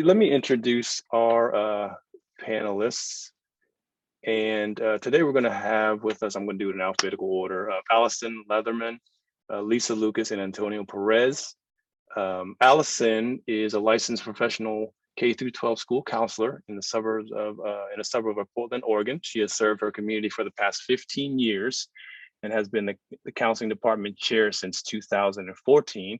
right, let me introduce our panelists. And today we're going to have with us, I'm going to do it in alphabetical order, Allison Leatherman, Lisa Lucas, and Antonio Perez. Allison is a licensed professional K through 12 school counselor in the suburbs of a suburb of Portland, Oregon. She has served her community for the past 15 years and has been the counseling department chair since 2014.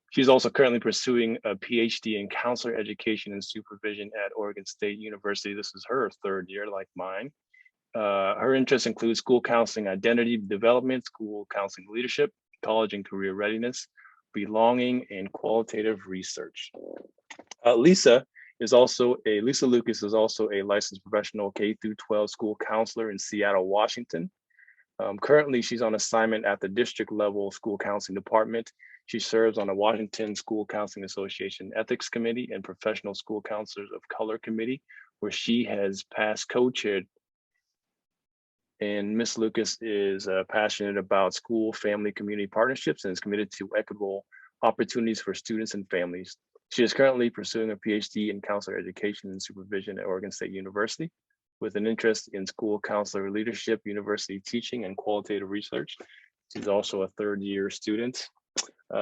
She's also currently pursuing a PhD in counselor education and supervision at Oregon State University. This is her third year, like mine. Her interests include school counseling identity development, school counseling leadership, college and career readiness, belonging, and qualitative research. Lisa Lucas is also a licensed professional K through 12 school counselor in Seattle, Washington. Currently, she's on assignment at the district level school counseling department. She serves on the Washington School Counseling Association Ethics Committee and Professional School Counselors of Color Committee, where she has past co-chaired. And Ms. Lucas is passionate about school, family, community partnerships and is committed to equitable opportunities for students and families. She is currently pursuing a PhD in counselor education and supervision at Oregon State University, with an interest in school counselor leadership, university teaching, and qualitative research. She's also a third-year student.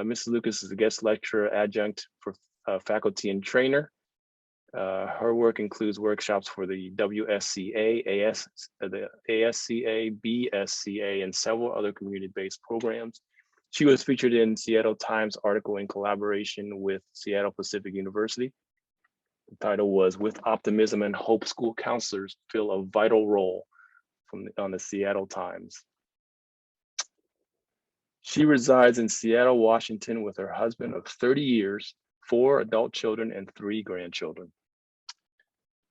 Ms. Lucas is a guest lecturer adjunct for faculty and trainer. Her work includes workshops for the WSCA, the ASCA, BSCA, and several other community-based programs. She was featured in Seattle Times article in collaboration with Seattle Pacific University. The title was "With Optimism and Hope, School Counselors Fill a Vital Role" on the Seattle Times. She resides in Seattle, Washington with her husband of 30 years, 4 adult children, and 3 grandchildren.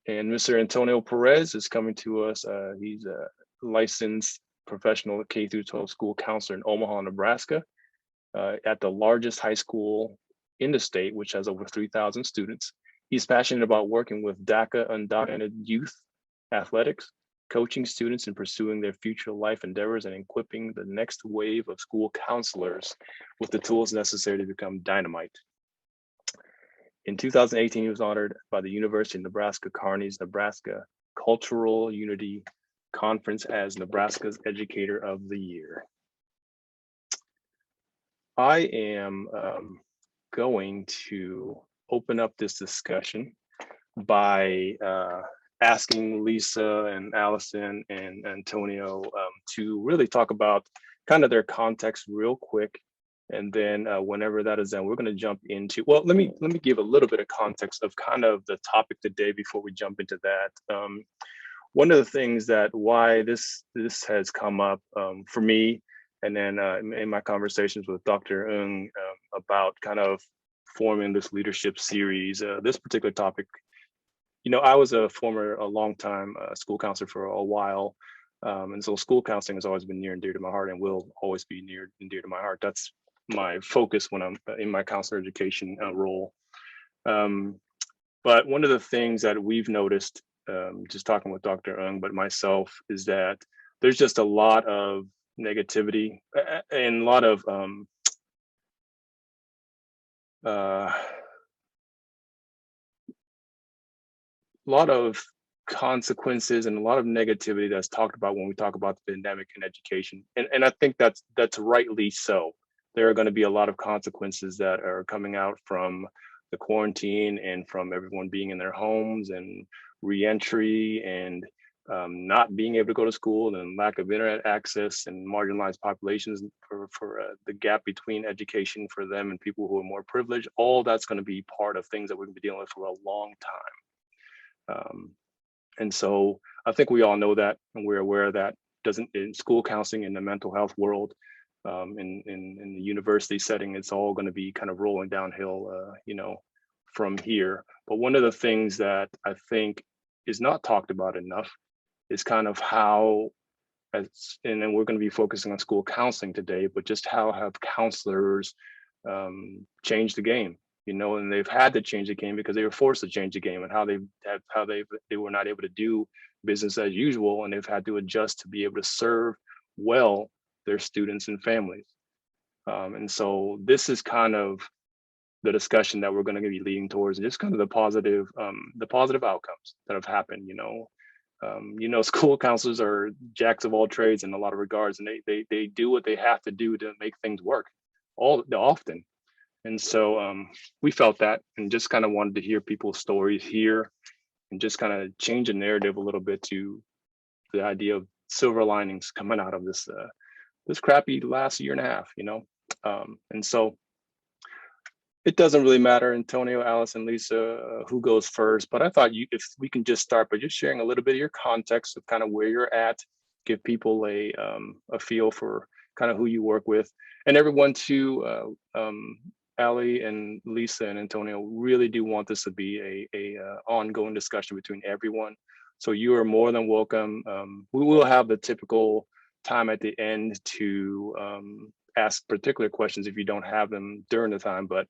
And Mr. Antonio Perez is coming to us. He's a licensed professional K through 12 school counselor in Omaha, Nebraska, at the largest high school in the state, which has over 3,000 students. He's passionate about working with DACA undocumented youth athletics, coaching students in pursuing their future life endeavors, and equipping the next wave of school counselors with the tools necessary to become dynamite. In 2018, he was honored by the University of Nebraska-Kearney's Nebraska Cultural Unity Conference as Nebraska's Educator of the Year. I am going to open up this discussion by asking Lisa and Allison and Antonio to really talk about kind of their context real quick. And then whenever that is done, we're going to jump into, well, let me give a little bit of context of kind of the topic today before we jump into that. One of the things that why this has come up for me, and then in my conversations with Dr. Ng about kind of forming this leadership series, this particular topic, you know, I was a long-time school counselor for a while. And so school counseling has always been near and dear to my heart and will always be near and dear to my heart. That's my focus when I'm in my counselor education role. But one of the things that we've noticed, just talking with Dr. Ng, but myself, is that there's just a lot of negativity and a lot of consequences and a lot of negativity that's talked about when we talk about the pandemic and education. And I think that's rightly so. There are going to be a lot of consequences that are coming out from the quarantine and from everyone being in their homes and reentry and not being able to go to school and lack of internet access and marginalized populations for the gap between education for them and people who are more privileged. All that's going to be part of things that we're going to be dealing with for a long time. And so I think we all know that, and we're aware of that. In school counseling, in the mental health world, in the university setting, it's all going to be kind of rolling downhill, you know, from here. But one of the things that I think is not talked about enough is kind of how, and then we're going to be focusing on school counseling today, but just how have counselors changed the game? You know, and they've had to change the game because they were forced to change the game, and how they were not able to do business as usual, and they've had to adjust to be able to serve well their students and families. And so this is kind of the discussion that we're going to be leading towards, and just kind of the positive outcomes that have happened. School counselors are jacks of all trades in a lot of regards, and they do what they have to do to make things work often. And so we felt that, and just kind of wanted to hear people's stories here, and just kind of change the narrative a little bit to the idea of silver linings coming out of this crappy last year and a half. And so it doesn't really matter, Antonio, Allison, Lisa, who goes first, but I thought if we can just start by just sharing a little bit of your context of kind of where you're at, give people a feel for kind of who you work with, and everyone too. Ali and Lisa and Antonio really do want this to be a ongoing discussion between everyone. So you are more than welcome. We will have the typical time at the end to ask particular questions if you don't have them during the time, but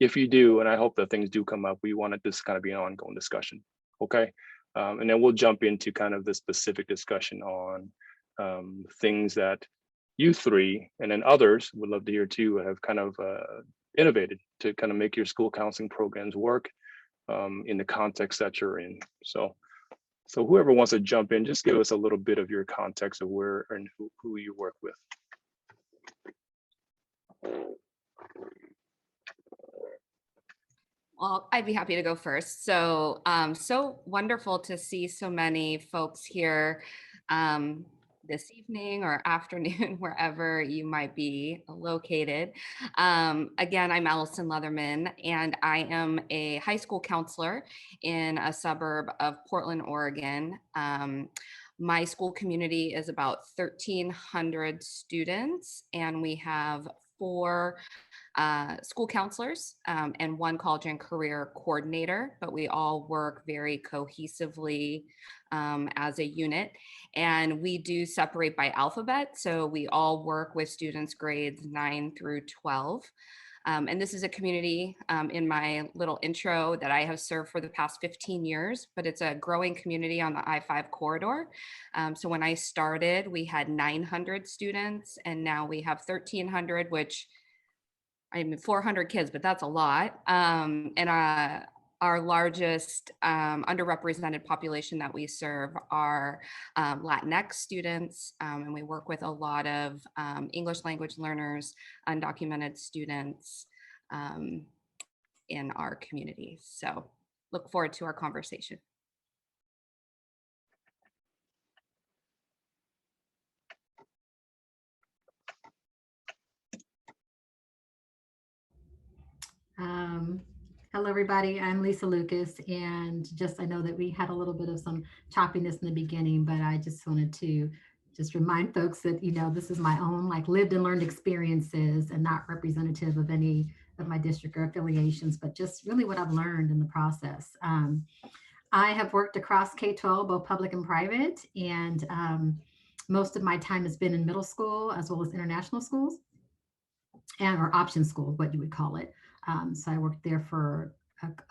if you do, and I hope that things do come up, we want this to kind of be an ongoing discussion, okay? And then we'll jump into kind of the specific discussion on things that you three, and then others would love to hear too, have kind of innovated to kind of make your school counseling programs work in the context that you're in. So whoever wants to jump in, just give us a little bit of your context of where and who you work with. Well, I'd be happy to go first. So, so wonderful to see so many folks here this evening or afternoon, wherever you might be located. Again, I'm Allison Leatherman, and I am a high school counselor in a suburb of Portland, Oregon. My school community is about 1,300 students, and we have 4 school counselors and 1 college and career coordinator, but we all work very cohesively as a unit. And we do separate by alphabet. So we all work with students grades 9 through 12. And this is a community in my little intro that I have served for the past 15 years, but it's a growing community on the I-5 corridor. So when I started, we had 900 students, and now we have 1,300, which I mean, 400 kids, but that's a lot. And our largest underrepresented population that we serve are Latinx students, and we work with a lot of English language learners, undocumented students in our community. So look forward to our conversation. Hello, everybody. I'm Lisa Lucas, and I know that we had a little bit of some choppiness in the beginning, but I just wanted to remind folks that, this is my own lived and learned experiences and not representative of any of my district or affiliations, but just really what I've learned in the process. I have worked across K-12, both public and private, and most of my time has been in middle school as well as international schools or option schools, what you would call it. So I worked there for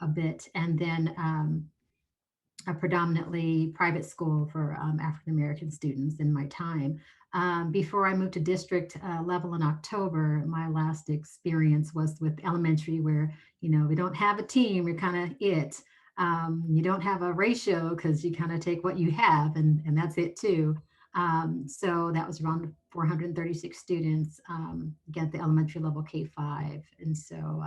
a bit, and then a predominantly private school for African-American students in my time. Before I moved to district level in October, my last experience was with elementary, where, we don't have a team, you're kind of it. You don't have a ratio because you kind of take what you have, and that's it too. So that was around 436 students, again, at the elementary level K-5. And so,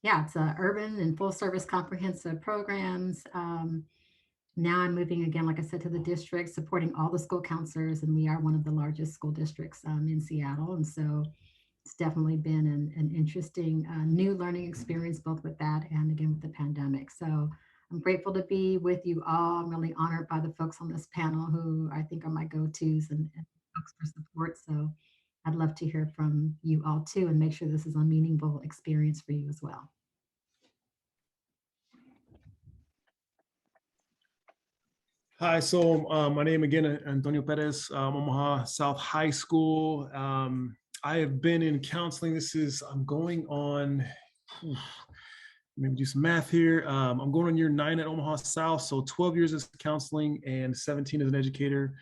yeah, it's urban and full service comprehensive programs. Now I'm moving again, like I said, to the district, supporting all the school counselors, and we are one of the largest school districts in Seattle. And so it's definitely been an interesting new learning experience, both with that and again with the pandemic. So I'm grateful to be with you all. I'm really honored by the folks on this panel who I think are my go-tos and folks for support. So I'd love to hear from you all too, and make sure this is a meaningful experience for you as well. Hi, so my name again, Antonio Perez, Omaha South High School. I have been in counseling. I'm going on, maybe do some math here. I'm going on year 9 at Omaha South, so 12 years as counseling and 17 as an educator.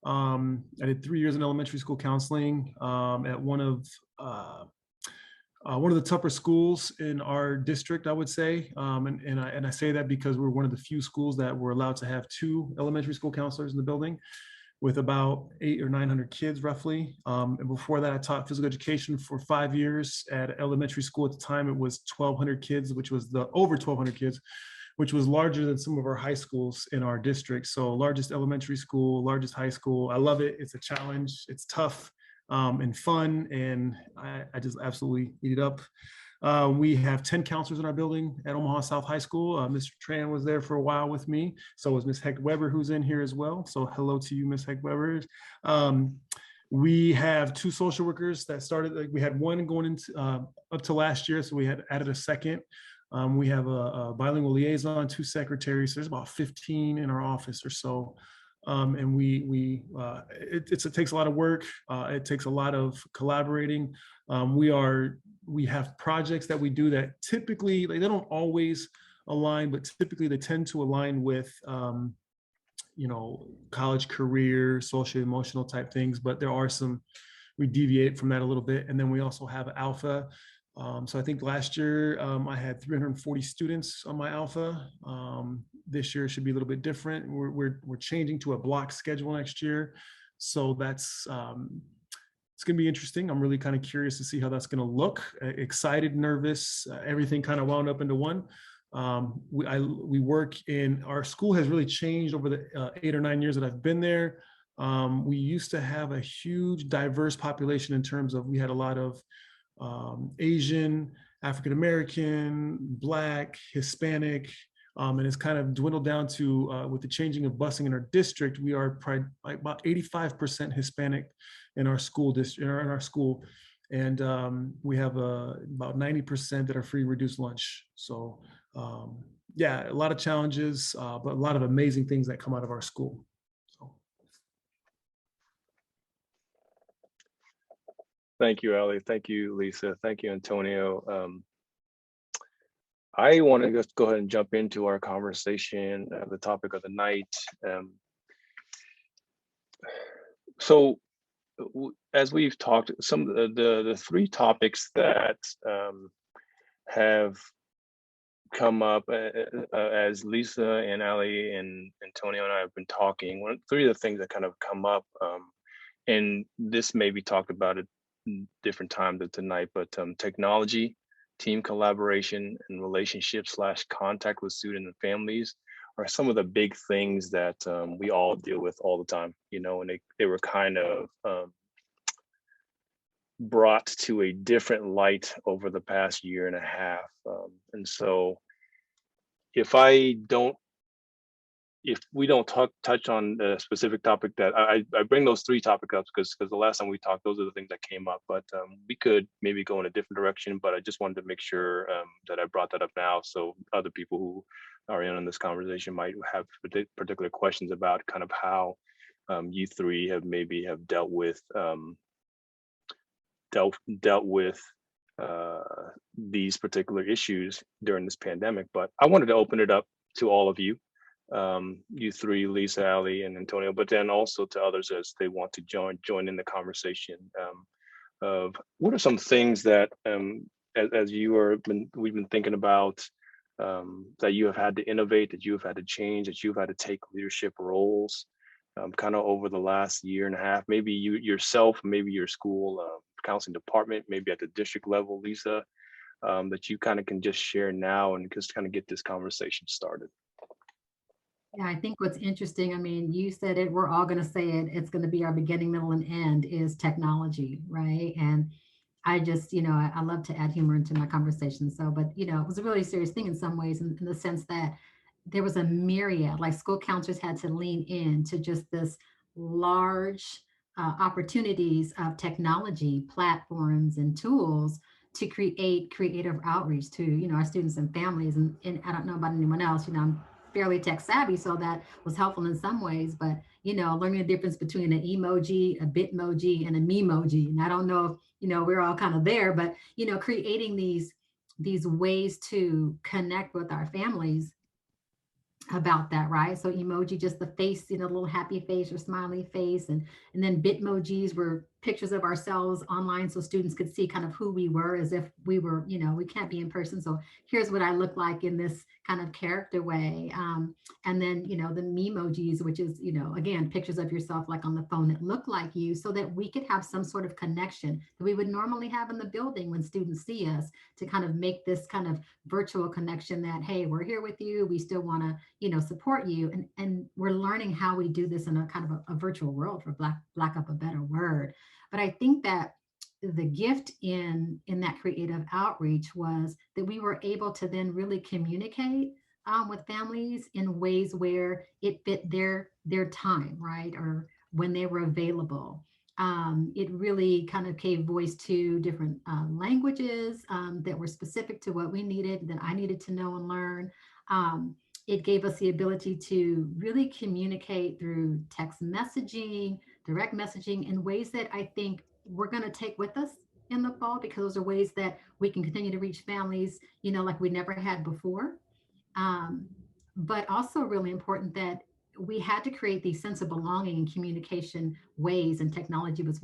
I did 3 years in elementary school counseling at one of one of the tougher schools in our district, I would say. And I say that because we're one of the few schools that were allowed to have 2 elementary school counselors in the building, with about 800 or 900 kids roughly. And before that, I taught physical education for 5 years at elementary school. At the time, it was 1,200 kids, which was over 1,200 kids, which was larger than some of our high schools in our district. So largest elementary school, largest high school. I love it. It's a challenge. It's tough and fun, and I just absolutely eat it up. We have 10 counselors in our building at Omaha South High School. Mr. Tran was there for a while with me. So was Ms. Heck Weber, who's in here as well. So hello to you, Ms. Heck Weber. We have 2 social workers that started, like we had one going into up to last year. So we had added a second. We have a bilingual liaison, 2 secretaries. So there's about 15 in our office or so. And it takes a lot of work. It takes a lot of collaborating. We have projects that we do that typically, they don't always align, but typically they tend to align with, college career, social, emotional type things. But there are some, we deviate from that a little bit. And then we also have Alpha. So I think last year I had 340 students on my Alpha. This year it should be a little bit different. We're changing to a block schedule next year. So that's, it's going to be interesting. I'm really kind of curious to see how that's going to look. Excited, nervous, everything kind of wound up into one. We work in, our school has really changed over the 8 or 9 years that I've been there. We used to have a huge diverse population in terms of, we had a lot of Asian, African-American, Black, Hispanic, and it's kind of dwindled down to, with the changing of busing in our district, we are like about 85% Hispanic in our school district, in our school. And we have about 90% that are free reduced lunch. So yeah, a lot of challenges, but a lot of amazing things that come out of our school. Thank you, Ali. Thank you, Lisa. Thank you, Antonio. I want to just go ahead and jump into our conversation, the topic of the night. So as we've talked, some of the 3 topics that have come up as Lisa and Ali and Antonio and I have been talking, 3 of the things that kind of come up, and this may be talked about at different times of tonight, but technology, team collaboration, and relationship/contact with students and families are some of the big things that we all deal with all the time, and they were kind of brought to a different light over the past year and a half. And so if we don't touch on the specific topic that I bring those 3 topics up because the last time we talked, those are the things that came up, but we could maybe go in a different direction, but I just wanted to make sure that I brought that up now. So other people who are in on this conversation might have particular questions about kind of how you 3 have dealt with these particular issues during this pandemic. But I wanted to open it up to all of you. You 3, Lisa, Ali, and Antonio, but then also to others as they want to join in the conversation of what are some things that as we've been thinking about that you have had to innovate, that you have had to change, that you've had to take leadership roles kind of over the last year and a half, maybe you yourself, maybe your school counseling department, maybe at the district level, Lisa, that you kind of can just share now and just kind of get this conversation started. Yeah, I think what's interesting, I mean, you said it, we're all going to say it, it's going to be our beginning, middle, and end is technology, right? And I just, I love to add humor into my conversation. So, but, it was a really serious thing in some ways, in the sense that there was a myriad, like school counselors had to lean in to just this large opportunities of technology, platforms, and tools to create creative outreach to, our students and families. And I don't know about anyone else, I'm fairly tech savvy, so that was helpful in some ways, but learning the difference between an emoji, a bitmoji, and a memoji. And I don't know if we're all kind of there, but creating these ways to connect with our families about that, right? So emoji, just the face, little happy face or smiley face, and then bitmojis were pictures of ourselves online so students could see kind of who we were, as if we were, we can't be in person. So here's what I look like in this kind of character way. And then, the memojis, which is, again, pictures of yourself like on the phone that look like you, so that we could have some sort of connection that we would normally have in the building when students see us, to kind of make this kind of virtual connection that, hey, we're here with you. We still want to, support you. And we're learning how we do this in a kind of a virtual world, for lack of a better word. But I think that the gift in that creative outreach was that we were able to then really communicate with families in ways where it fit their time, right? Or when they were available. It really kind of gave voice to different languages that were specific to what we needed, that I needed to know and learn. It gave us the ability to really communicate through text messaging, direct messaging, in ways that I think we're going to take with us in the fall, because those are ways that we can continue to reach families, like we never had before. But also really important that we had to create these sense of belonging and communication ways, and technology was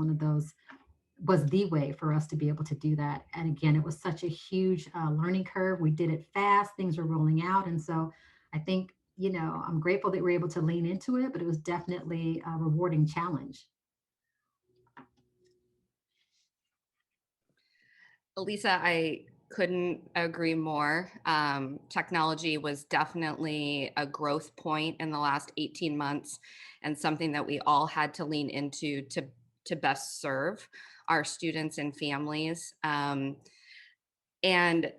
the way for us to be able to do that. And again, it was such a huge learning curve. We did it fast, things were rolling out. And so I think, I'm grateful that we were able to lean into it, but it was definitely a rewarding challenge. Lisa, I couldn't agree more. Technology was definitely a growth point in the last 18 months, and something that we all had to lean into to best serve our students and families. And when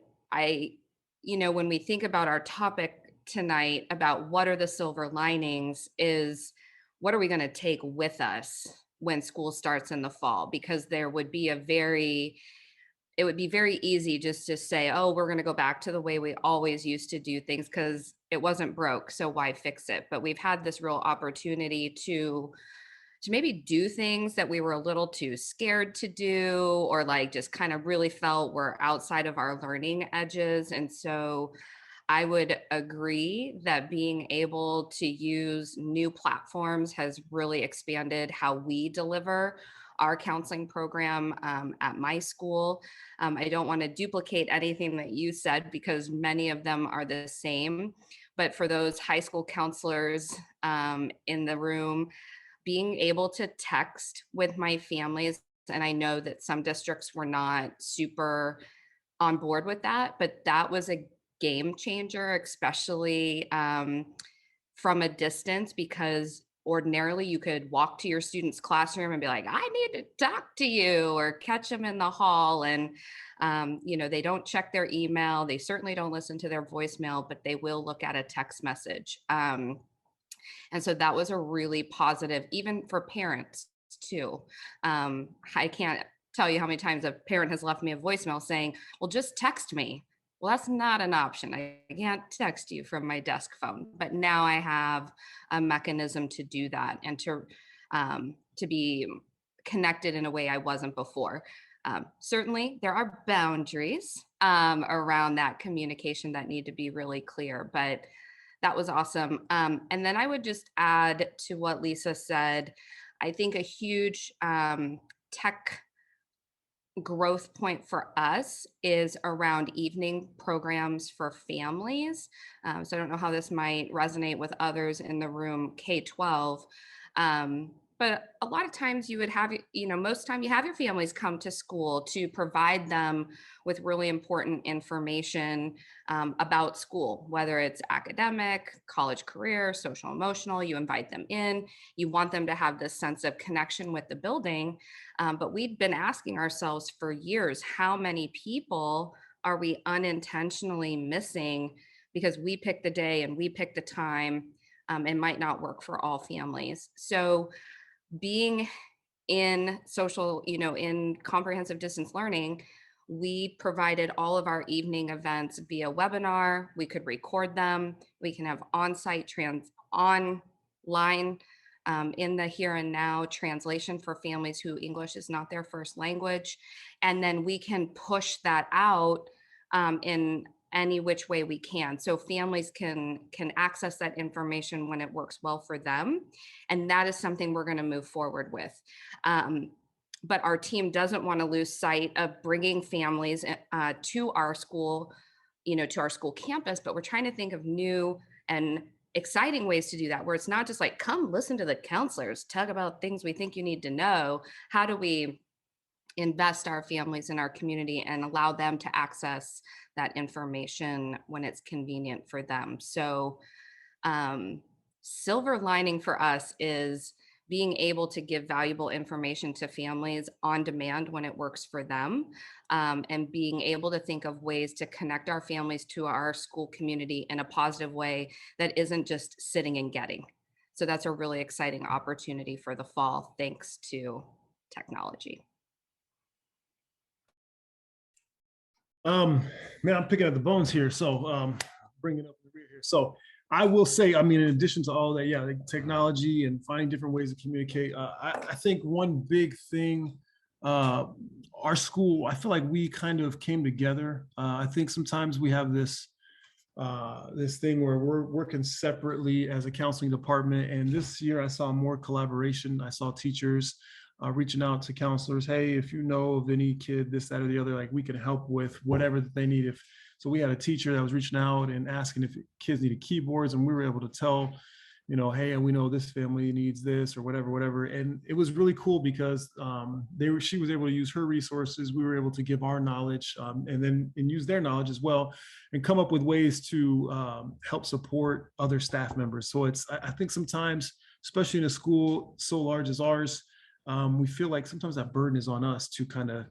we think about our topic tonight about what are the silver linings, is what are we going to take with us when school starts in the fall? Because it would be very easy just to say, oh, we're going to go back to the way we always used to do things because it wasn't broke, so why fix it? But we've had this real opportunity to maybe do things that we were a little too scared to do, or like just kind of really felt were outside of our learning edges. And so I would agree that being able to use new platforms has really expanded how we deliver our counseling program at my school. I don't want to duplicate anything that you said because many of them are the same. But for those high school counselors in the room, being able to text with my families, and I know that some districts were not super on board with that, but that was a game changer, especially from a distance, because ordinarily you could walk to your student's classroom and be like, I need to talk to you, or catch them in the hall. And, they don't check their email. They certainly don't listen to their voicemail, but they will look at a text message. And so that was a really positive, even for parents too. I can't tell you how many times a parent has left me a voicemail saying, well, just text me. Well, that's not an option. I can't text you from my desk phone, but now I have a mechanism to do that and to be connected in a way I wasn't before. Certainly, there are boundaries around that communication that need to be really clear, but that was awesome. And then I would just add to what Lisa said, I think a huge tech growth point for us is around evening programs for families. So I don't know how this might resonate with others in the room, K-12. But a lot of times you would have, most time you have your families come to school to provide them with really important information about school, whether it's academic, college career, social emotional. You invite them in, you want them to have this sense of connection with the building. But we'd been asking ourselves for years, how many people are we unintentionally missing because we pick the day and we pick the time and might not work for all families. So being in social, in comprehensive distance learning, we provided all of our evening events via webinar. We could record them. We can have on-site online in the here and now translation for families who English is not their first language. And then we can push that out in any which way we can. So families can access that information when it works well for them. And that is something we're going to move forward with. but our team doesn't want to lose sight of bringing families to our school, to our school campus, but we're trying to think of new and exciting ways to do that, where it's not just like, come listen to the counselors talk about things we think you need to know. How do we invest our families in our community and allow them to access that information when it's convenient for them? So silver lining for us is being able to give valuable information to families on demand when it works for them, and being able to think of ways to connect our families to our school community in a positive way that isn't just sitting and getting. So that's a really exciting opportunity for the fall, thanks to technology. Man, I'm picking up the bones here. So bringing up the rear here. So I will say, I mean, in addition to all that, yeah, like technology and finding different ways to communicate. I think one big thing, our school, I feel like we kind of came together. I think sometimes we have this thing where we're working separately as a counseling department. And this year I saw more collaboration. I saw teachers reaching out to counselors. Hey, if you know of any kid, this, that, or the other, like we can help with whatever that they need. So we had a teacher that was reaching out and asking if kids needed keyboards, and we were able to tell, hey, we know this family needs this or whatever. And it was really cool because she was able to use her resources. We were able to give our knowledge and use their knowledge as well, and come up with ways to help support other staff members. So I think sometimes, especially in a school so large as ours, we feel like sometimes that burden is on us to kind of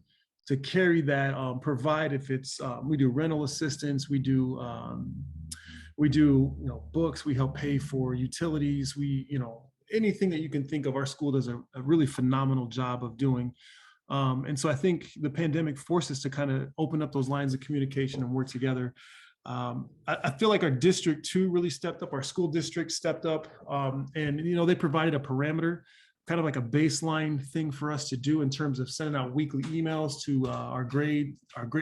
to carry that, provide, if it's we do rental assistance, we do books, we help pay for utilities, anything that you can think of, our school does a really phenomenal job of doing. And so I think the pandemic forced us to kind of open up those lines of communication and work together. I feel like our district too really stepped up, our school district stepped up, and they provided a parameter, kind of like a baseline thing for us to do in terms of sending out weekly emails to our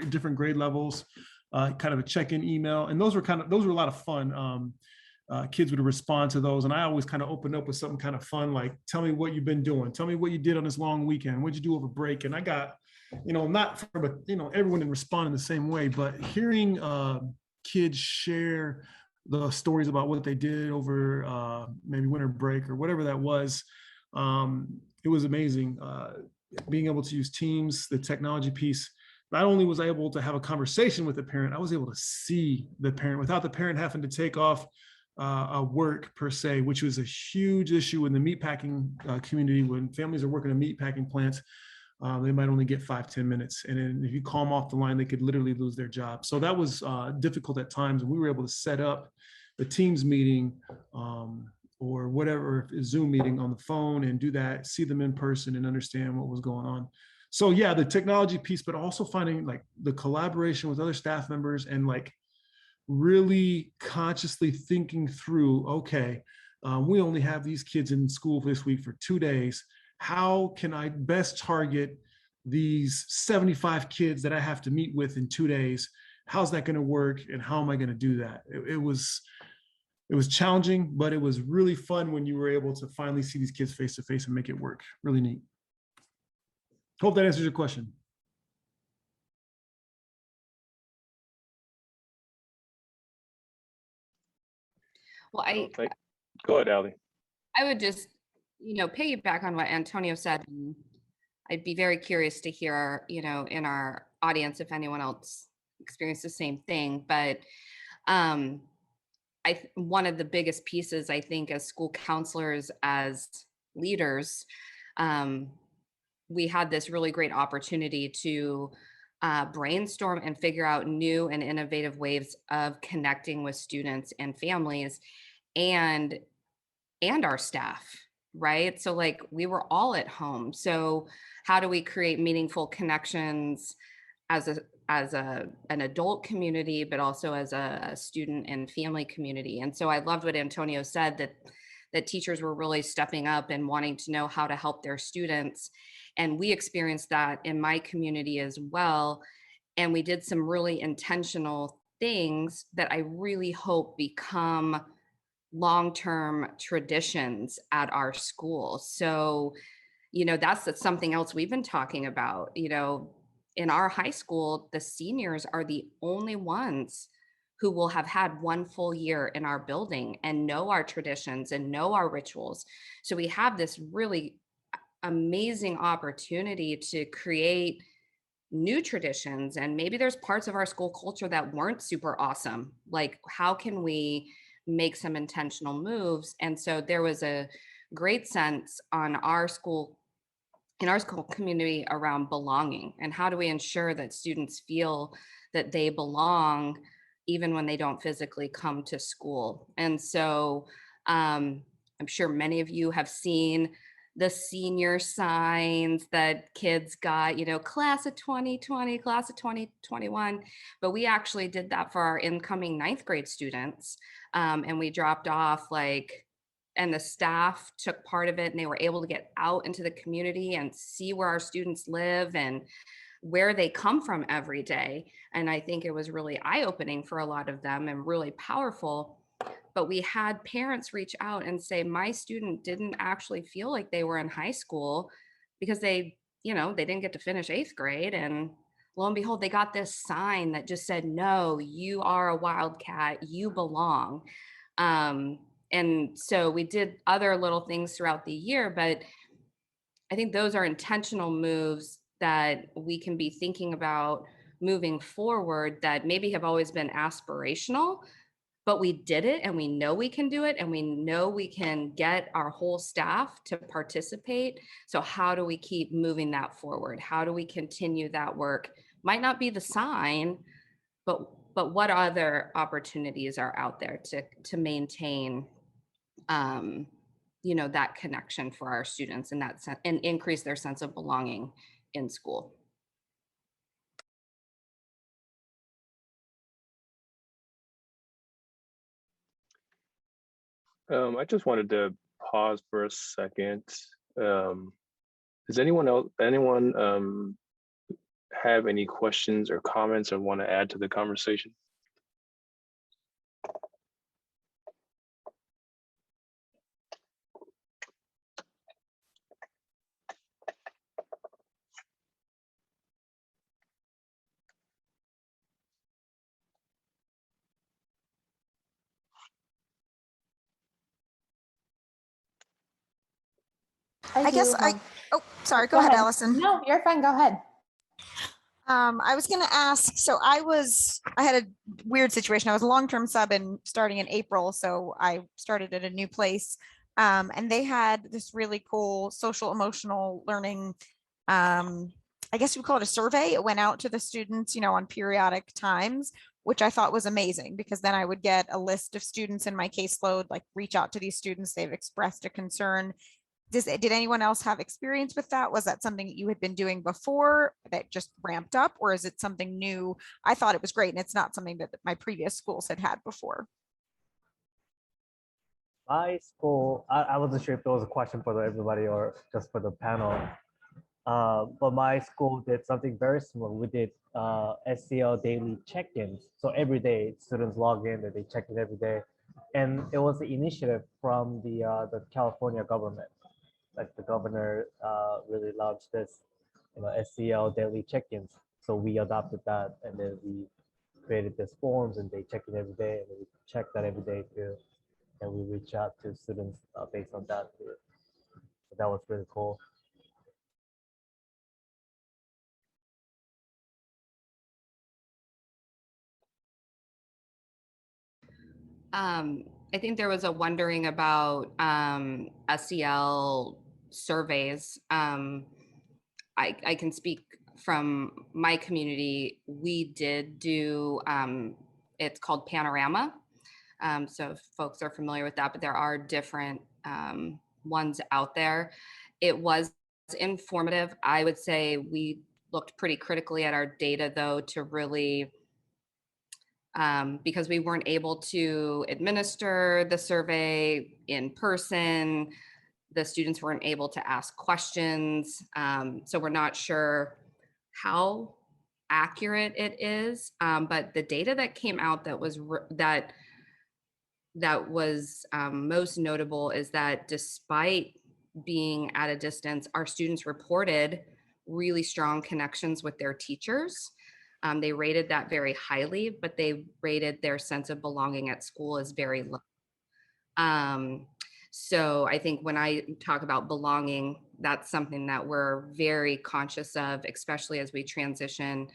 different grade levels, kind of a check-in email. And those were a lot of fun. Kids would respond to those. And I always kind of opened up with something kind of fun, like, tell me what you've been doing. Tell me what you did on this long weekend. What'd you do over break? And I got, not from everyone didn't respond in the same way, but hearing kids share the stories about what they did over maybe winter break or whatever that was, it was amazing. Being able to use Teams, the technology piece. Not only was I able to have a conversation with the parent, I was able to see the parent without the parent having to take off work per se, which was a huge issue in the meatpacking community. When families are working in meatpacking plants, they might only get 5-10 minutes. And then if you call them off the line, they could literally lose their job. So that was difficult at times. And we were able to set up the Teams meeting or whatever, a Zoom meeting on the phone, and do that, see them in person and understand what was going on. So yeah, the technology piece, but also finding like the collaboration with other staff members and like really consciously thinking through, okay, we only have these kids in school this week for 2 days. How can I best target these 75 kids that I have to meet with in 2 days? How's that going to work? And how am I going to do that? It was challenging, but it was really fun when you were able to finally see these kids face to face and make it work. Really neat. Hope that answers your question. Well, go ahead, Allie. I would just, piggyback on what Antonio said. And I'd be very curious to hear, in our audience, if anyone else experienced the same thing. But one of the biggest pieces, I think, as school counselors, as leaders, we had this really great opportunity to brainstorm and figure out new and innovative ways of connecting with students and families and our staff, right? So like we were all at home. So how do we create meaningful connections as an adult community, but also as a student and family community? And so I loved what Antonio said, that teachers were really stepping up and wanting to know how to help their students. And we experienced that in my community as well. And we did some really intentional things that I really hope become long-term traditions at our school. So that's something else we've been talking about. In our high school, the seniors are the only ones who will have had one full year in our building and know our traditions and know our rituals. So we have this really amazing opportunity to create new traditions. And maybe there's parts of our school culture that weren't super awesome. Like, how can we make some intentional moves? And so there was a great sense in our school community around belonging, and how do we ensure that students feel that they belong even when they don't physically come to school. And so I'm sure many of you have seen the senior signs that kids got, class of 2020, class of 2021. But we actually did that for our incoming ninth grade students. And we dropped off and the staff took part of it, and they were able to get out into the community and see where our students live and where they come from every day. And I think it was really eye-opening for a lot of them and really powerful. But we had parents reach out and say, my student didn't actually feel like they were in high school because they didn't get to finish 8th grade. And lo and behold, they got this sign that just said, no, you are a wildcat, you belong. And so we did other little things throughout the year, but I think those are intentional moves that we can be thinking about moving forward that maybe have always been aspirational, but we did it, and we know we can do it, and we know we can get our whole staff to participate. So how do we keep moving that forward? How do we continue that work? Might not be the sign, but what other opportunities are out there to maintain that connection for our students and increase their sense of belonging in school. I just wanted to pause for a second. Does anyone have any questions or comments or want to add to the conversation? I guess oh, sorry, go ahead, Allison. No, you're fine, go ahead. I was going to ask, so I had a weird situation. I was a long-term sub and starting in April. So I started at a new place, and they had this really cool social emotional learning. I guess you would call it a survey. It went out to the students, on periodic times, which I thought was amazing, because then I would get a list of students in my caseload, like reach out to these students. They've expressed a concern. Did anyone else have experience with that? Was that something that you had been doing before that just ramped up, or is it something new? I thought it was great, and it's not something that my previous schools had before. My school, I wasn't sure if there was a question for everybody or just for the panel. But my school did something very similar. We did SCL daily check-ins. So every day students log in and they check in every day. And it was the initiative from the California government. Like the governor really launched this, SCL daily check-ins. So we adopted that, and then we created these forms, and they check in every day, and we check that every day too. And we reach out to students based on that too. So that was really cool. I think there was a wondering about SCL surveys. I can speak from my community. We did do, it's called Panorama. So if folks are familiar with that, but there are different ones out there. It was informative. I would say we looked pretty critically at our data, though, to really, because we weren't able to administer the survey in person, the students weren't able to ask questions. So we're not sure how accurate it is. But the data that came out that was most notable is that despite being at a distance, our students reported really strong connections with their teachers. They rated that very highly, but they rated their sense of belonging at school as very low. So I think when I talk about belonging, that's something that we're very conscious of, especially as we transition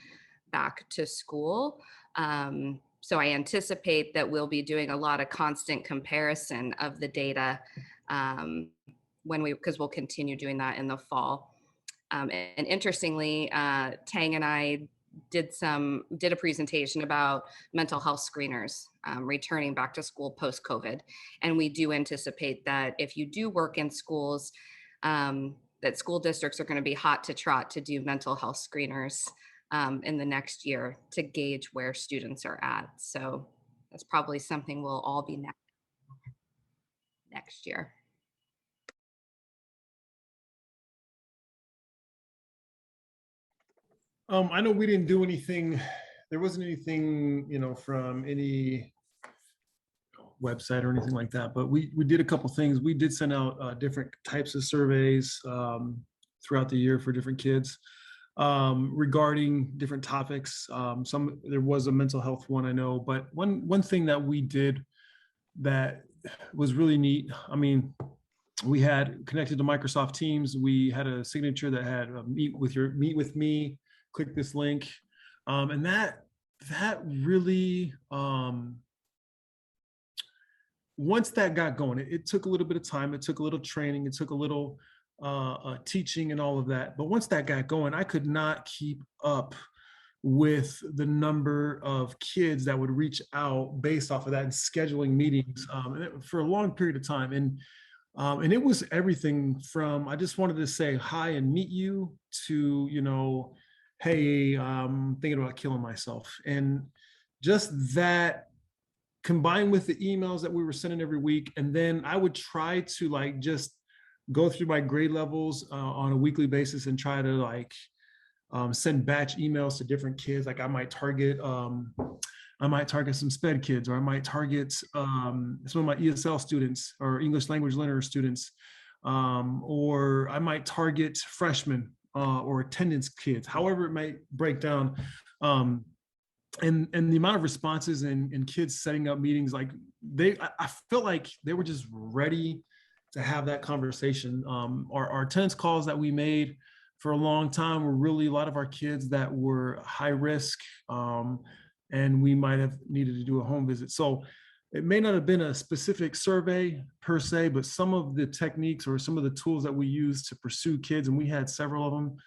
back to school. So I anticipate that we'll be doing a lot of constant comparison of the data because we'll continue doing that in the fall. And interestingly, Tang and I did a presentation about mental health screeners returning back to school post-COVID. And we do anticipate that if you do work in schools, that school districts are going to be hot to trot to do mental health screeners in the next year to gauge where students are at. So that's probably something we'll all be next year. I know we didn't do anything. There wasn't anything, from any website or anything like that, but we did a couple things. We did send out different types of surveys throughout the year for different kids regarding different topics. There was a mental health one, I know, but one thing that we did that was really neat. I mean, we had connected to Microsoft Teams. We had a signature that had meet with me, click this link. And that really, once that got going, it took a little bit of time. It took a little training. It took a little teaching and all of that. But once that got going, I could not keep up with the number of kids that would reach out based off of that and scheduling meetings for a long period of time. And it was everything from, I just wanted to say hi and meet you to, hey, I'm thinking about killing myself. And just that combined with the emails that we were sending every week. And then I would try to just go through my grade levels on a weekly basis and try to send batch emails to different kids. Like I might target some SPED kids, or I might target some of my ESL students or English language learner students, or I might target freshmen or attendance kids, however it might break down. And the amount of responses and kids setting up meetings, I felt like they were just ready to have that conversation. Our attendance calls that we made for a long time were really a lot of our kids that were high risk, and we might have needed to do a home visit. So it may not have been a specific survey per se, but some of the techniques or some of the tools that we use to pursue kids, and we had several of them,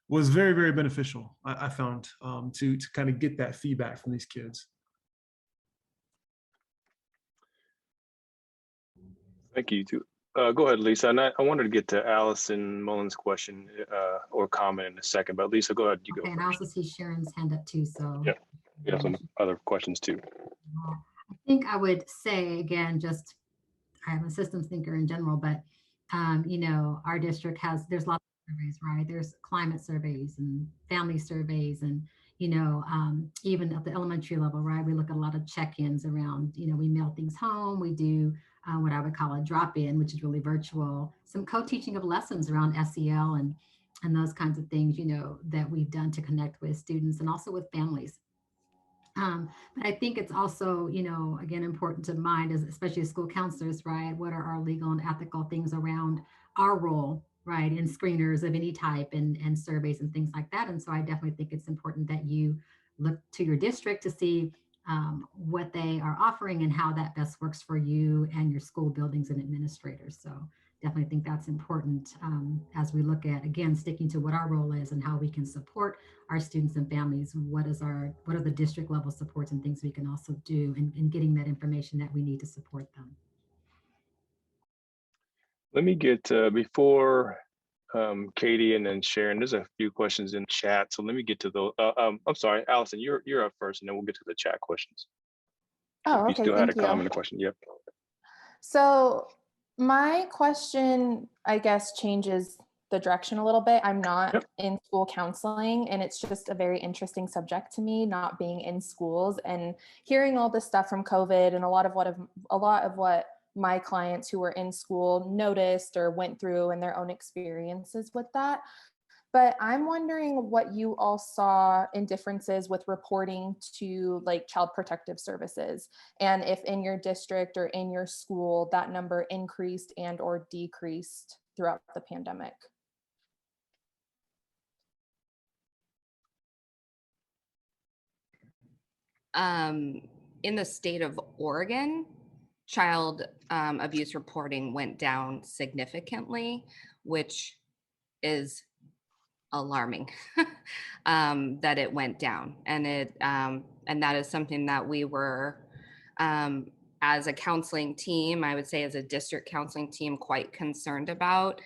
was very, very beneficial, I found, to kind of get that feedback from these kids. Thank you. Go ahead, Lisa. And I wanted to get to Allison Mullen's question or comment in a second, but Lisa, go ahead. You go. And I also see Sharon's hand up too. So yeah, we have some other questions too. I think I would say again, just I'm a systems thinker in general, but our district there's lots of surveys, right? There's climate surveys and family surveys, and even at the elementary level, right? We look at a lot of check-ins around, we mail things home. We do what I would call a drop-in, which is really virtual, some co-teaching of lessons around SCL and those kinds of things, that we've done to connect with students and also with families. But I think it's also, again, important to mind, especially as school counselors, right? What are our legal and ethical things around our role, right, in screeners of any type and surveys and things like that. And so I definitely think it's important that you look to your district to see what they are offering and how that best works for you and your school buildings and administrators. So definitely think that's important as we look at, again, sticking to what our role is and how we can support our students and families. What are the district level supports and things we can also do in getting that information that we need to support them. Let me get before Katie and then Sharon, there's a few questions in chat. So let me get to those. I'm sorry, Allison, you're up first, and then we'll get to the chat questions. Oh, okay. You still had a Thank comment, you. a question. Yep. So my question, I guess, changes the direction a little bit. I'm not in school counseling, and it's just a very interesting subject to me, not being in schools and hearing all this stuff from COVID and a lot of what my clients who were in school noticed or went through and their own experiences with that. But I'm wondering what you all saw in differences with reporting to like Child Protective Services, and if in your district or in your school that number increased and or decreased throughout the pandemic. In the state of Oregon, child abuse reporting went down significantly, which is alarming that it went down. And that is something that we were, as a counseling team, I would say as a district counseling team, quite concerned about,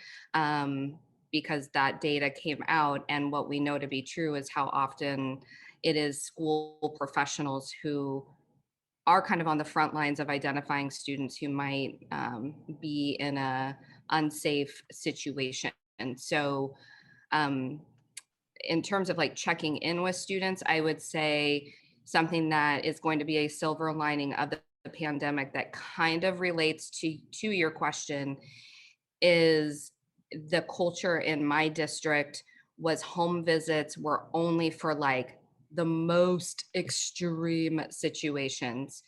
because that data came out, and what we know to be true is how often it is school professionals who are kind of on the front lines of identifying students who might be in a unsafe situation. And so in terms of like checking in with students, I would say something that is going to be a silver lining of the pandemic that kind of relates to your question is the culture in my district was home visits were only for like the most extreme situations.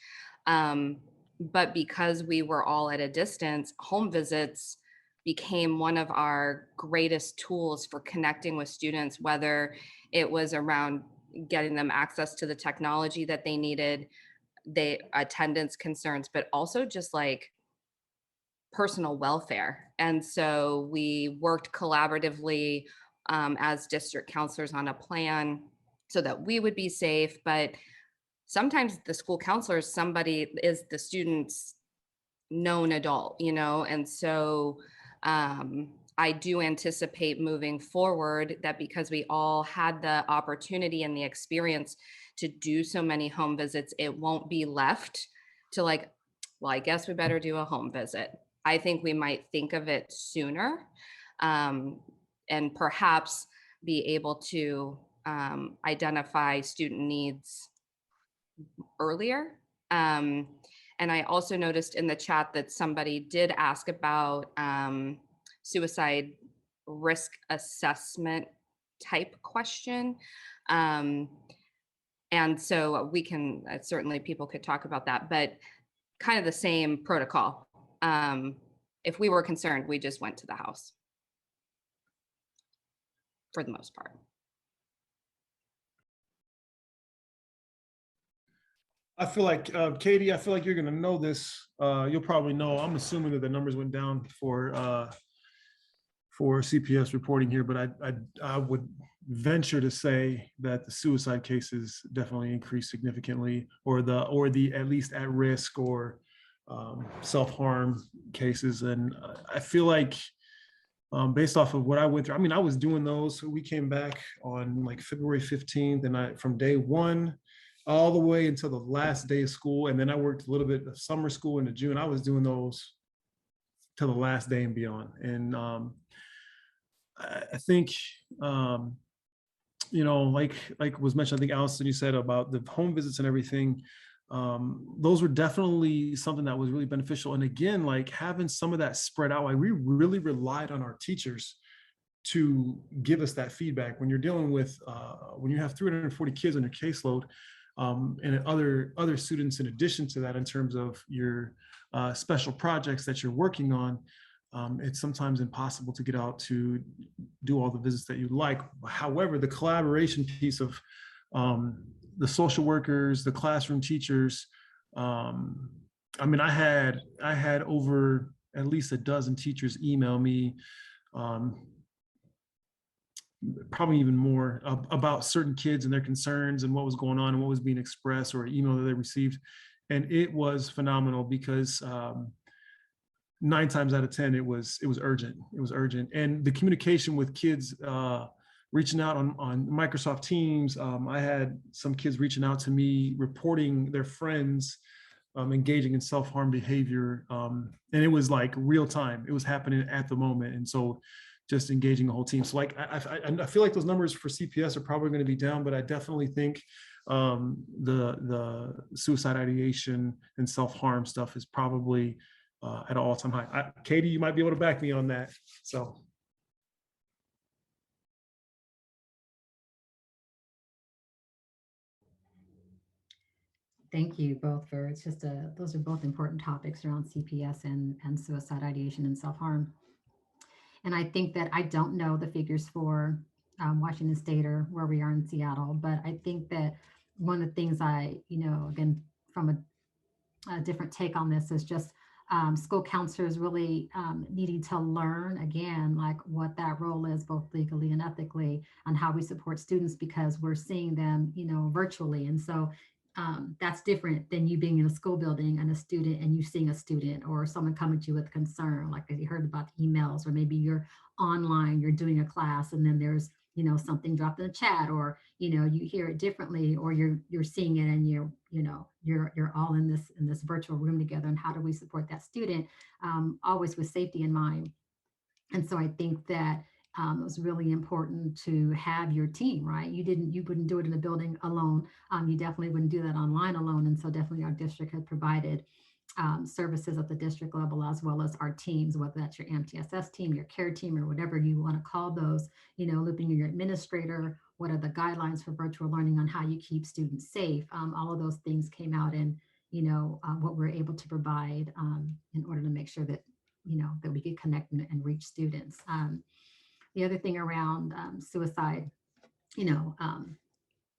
But because we were all at a distance, home visits became one of our greatest tools for connecting with students, whether it was around getting them access to the technology that they needed, the attendance concerns, but also just like personal welfare. And so we worked collaboratively as district counselors on a plan so that we would be safe. But sometimes the school counselors, somebody is the student's known adult, you know? And so I do anticipate moving forward that because we all had the opportunity and the experience to do so many home visits, it won't be left to like, well, I guess we better do a home visit. I think we might think of it sooner and perhaps be able to identify student needs earlier. And I also noticed in the chat that somebody did ask about suicide risk assessment type question. And so we can, certainly people could talk about that, but kind of the same protocol. If we were concerned, we just went to the house for the most part. I feel like, Katie, I feel like you're going to know this. You'll probably know. I'm assuming that the numbers went down for CPS reporting here, but I would venture to say that the suicide cases definitely increased significantly, or the at least at risk or self-harm cases. And I feel like based off of what I went through, I mean, I was doing those. We came back on like February 15th, and from day one all the way until the last day of school. And then I worked a little bit of summer school into June. I was doing those till the last day and beyond. And I think, you know, like was mentioned, I think Allison, you said about the home visits and everything. Those were definitely something that was really beneficial. And again, like having some of that spread out, like we really relied on our teachers to give us that feedback. When you're dealing with, when you have 340 kids on your caseload, and other students in addition to that, in terms of your special projects that you're working on, it's sometimes impossible to get out to do all the visits that you'd like. However, the collaboration piece of the social workers, the classroom teachers, I mean, I had over at least a dozen teachers email me, probably even more, about certain kids and their concerns and what was going on and what was being expressed, or email that they received. And it was phenomenal because 9 times out of 10, it was urgent. It was urgent. And the communication with kids reaching out on Microsoft Teams. I had some kids reaching out to me, reporting their friends engaging in self-harm behavior. And it was like real time. It was happening at the moment. And so just engaging the whole team. So like, I feel like those numbers for CPS are probably going to be down, but I definitely think the suicide ideation and self-harm stuff is probably at an all-time high. Katie, you might be able to back me on that. So. Thank you both for, it's just those are both important topics around CPS and suicide ideation and self-harm. And I think that I don't know the figures for Washington State or where we are in Seattle, but I think that one of the things again, from a different take on this is just school counselors really needing to learn again, like what that role is, both legally and ethically, on how we support students, because we're seeing them, virtually. And so that's different than you being in a school building and a student and you seeing a student or someone coming to you with concern, like you heard about the emails, or maybe you're online, you're doing a class and then there's something dropped in the chat, or you hear it differently, or you're seeing it and you're all in this virtual room together. And how do we support that student, always with safety in mind? And so I think that it was really important to have your team, right? You wouldn't do it in a building alone. You definitely wouldn't do that online alone. And so definitely our district has provided services at the district level, as well as our teams, whether that's your MTSS team, your care team, or whatever you want to call those, looping in your administrator, what are the guidelines for virtual learning on how you keep students safe. All of those things came out in, what we're able to provide in order to make sure that, that we could connect and reach students. The other thing around suicide,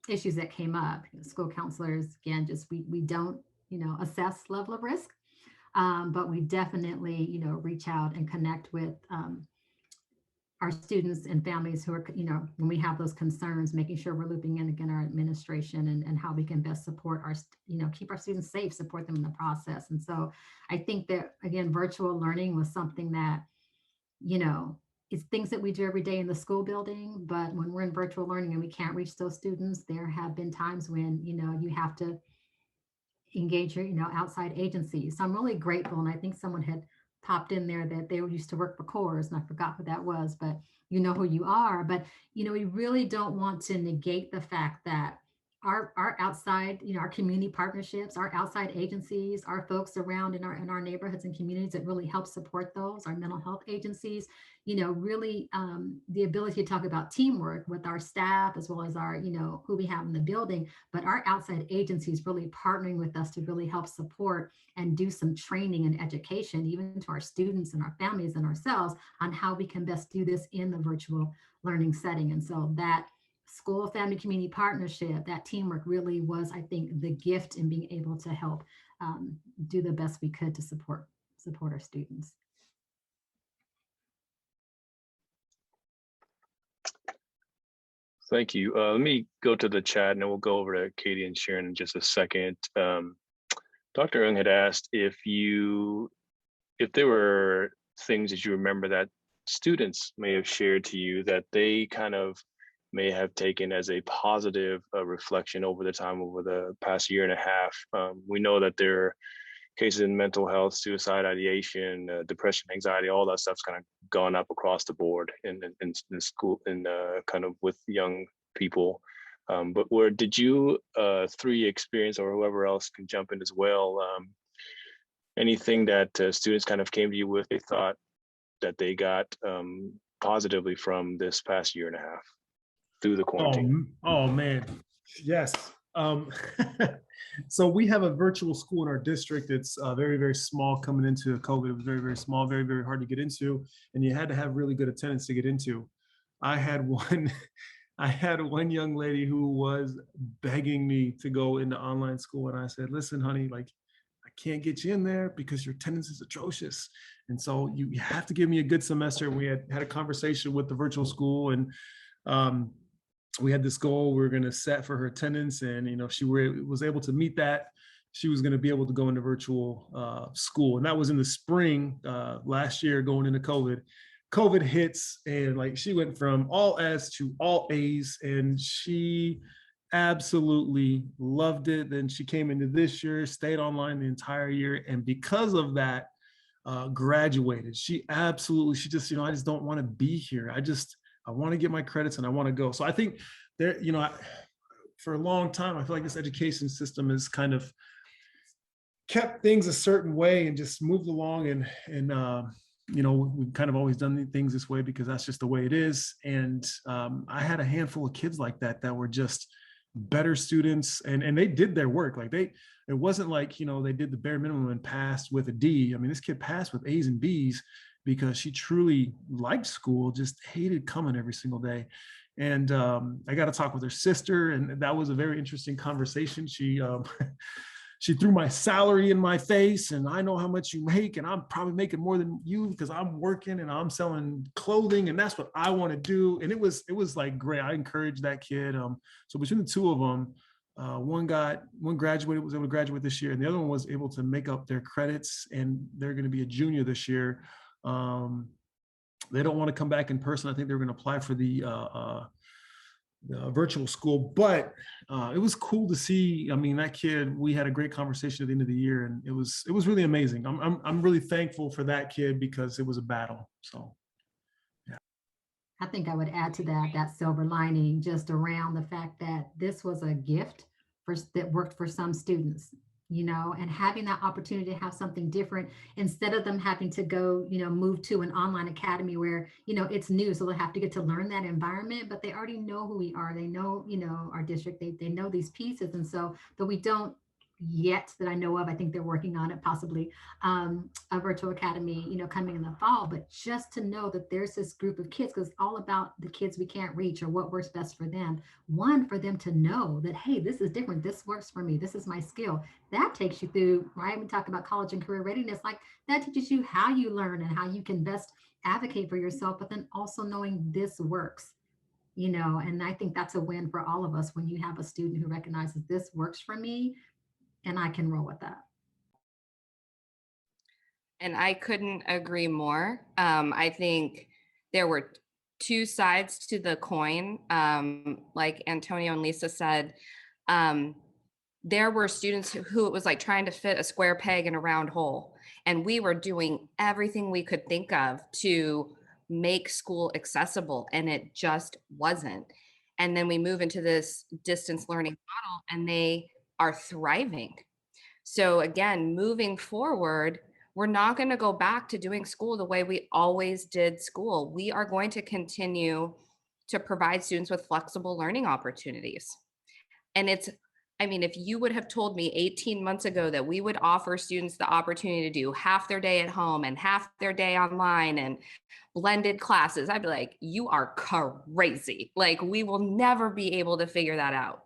issues that came up, school counselors, again, just we don't, assess level of risk, but we definitely, reach out and connect with our students and families who are, when we have those concerns, making sure we're looping in again our administration and how we can best support our, keep our students safe, support them in the process. And so I think that, again, virtual learning was something that, it's things that we do every day in the school building, but when we're in virtual learning and we can't reach those students, there have been times when, you have to engage your, outside agencies. So I'm really grateful. And I think someone had popped in there that they used to work for CORES, and I forgot who that was, but you know who you are. But, we really don't want to negate the fact that our outside, our community partnerships, our outside agencies, our folks around in our neighborhoods and communities that really help support those, our mental health agencies, really the ability to talk about teamwork with our staff, as well as our, who we have in the building, but our outside agencies really partnering with us to really help support and do some training and education, even to our students and our families and ourselves, on how we can best do this in the virtual learning setting. And so that school family community partnership, that teamwork really was, I think, the gift in being able to help do the best we could to support our students. Thank you. Let me go to the chat and then we'll go over to Katie and Sharon in just a second. Dr. Ung had asked if there were things that you remember that students may have shared to you that they kind of may have taken as a positive reflection over the past year and a half. We know that there are cases in mental health, suicide ideation, depression, anxiety, all that stuff's kind of gone up across the board in school and kind of with young people. But did you three experience, or whoever else can jump in as well, anything that students kind of came to you with, they thought that they got positively from this past year and a half through the quarantine? Oh man, yes. So we have a virtual school in our district. It's very, very small. Coming into COVID, it was very, very small, very, very hard to get into, and you had to have really good attendance to get into. I had one young lady who was begging me to go into online school, and I said, "Listen, honey, like, I can't get you in there because your attendance is atrocious, and so you have to give me a good semester." And we had a conversation with the virtual school, and we had this goal we were going to set for her attendance, and if she was able to meet that, she was going to be able to go into virtual school. And that was in the spring last year, going into COVID. COVID hits, and like she went from all S to all A's, and she absolutely loved it. Then she came into this year, stayed online the entire year, and because of that, graduated. She just, I just don't want to be here. I want to get my credits and I want to go. So I think there, for a long time, I feel like this education system is kind of kept things a certain way and just moved along, and you know, we've kind of always done things this way because that's just the way it is. And I had a handful of kids like that were just better students, and they did their work. Like it wasn't like, you know, they did the bare minimum and passed with a D. I mean, this kid passed with A's and B's because she truly liked school, just hated coming every single day. And I got to talk with her sister, and that was a very interesting conversation. She she threw my salary in my face, and I know how much you make, and I'm probably making more than you because I'm working and I'm selling clothing, and that's what I want to do. And it was like great. I encouraged that kid. So between the two of them, one graduated, was able to graduate this year, and the other one was able to make up their credits, and they're going to be a junior this year. They don't want to come back in person. I think they're going to apply for the virtual school, but it was cool to see. I mean, that kid, we had a great conversation at the end of the year, and it was really amazing. I'm really thankful for that kid because it was a battle. So yeah. I think I would add to that silver lining just around the fact that this was a gift that worked for some students, you know, and having that opportunity to have something different instead of them having to go, you know, move to an online academy where, you know, it's new. So they have to get to learn that environment, but they already know who we are. They know, you know, our district, they know these pieces. And so, though we don't yet that I know of, I think they're working on it, possibly a virtual academy, you know, coming in the fall, but just to know that there's this group of kids, because it's all about the kids we can't reach or what works best for them. One, for them to know that, hey, this is different. This works for me. This is my skill. That takes you through, right? We talk about college and career readiness, like that teaches you how you learn and how you can best advocate for yourself, but then also knowing this works, you know, and I think that's a win for all of us when you have a student who recognizes this works for me and I can roll with that. And I couldn't agree more. I think there were two sides to the coin. Like Antonio and Lisa said, there were students who it was like trying to fit a square peg in a round hole. And we were doing everything we could think of to make school accessible, and it just wasn't. And then we move into this distance learning model, and they are thriving. So again, moving forward, we're not going to go back to doing school the way we always did school. We are going to continue to provide students with flexible learning opportunities. And it's, I mean, if you would have told me 18 months ago that we would offer students the opportunity to do half their day at home and half their day online and blended classes, I'd be like, you are crazy. Like, we will never be able to figure that out.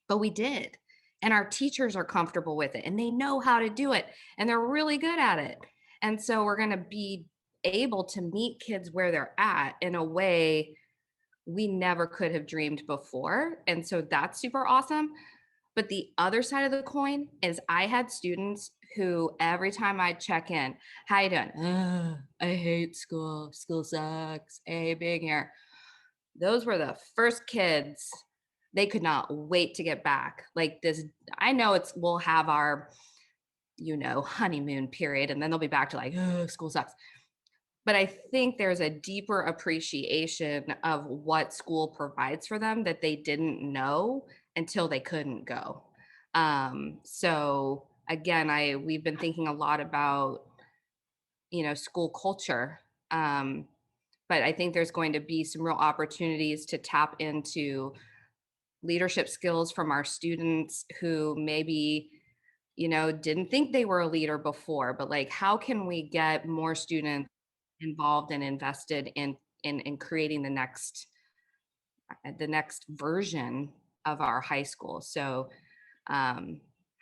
But we did. And our teachers are comfortable with it and they know how to do it and they're really good at it. And so we're going to be able to meet kids where they're at in a way we never could have dreamed before. And so that's super awesome. But the other side of the coin is I had students who every time I check in, how you doing? I hate school. School sucks. I hate being here. Those were the first kids. They could not wait to get back. Like this, I know we'll have our, you know, honeymoon period, and then they'll be back to like, oh, school sucks. But I think there's a deeper appreciation of what school provides for them that they didn't know until they couldn't go. So again, we've been thinking a lot about, you know, school culture. But I think there's going to be some real opportunities to tap into leadership skills from our students who maybe, you know, didn't think they were a leader before, but like, how can we get more students involved and invested in creating the next version of our high school? So how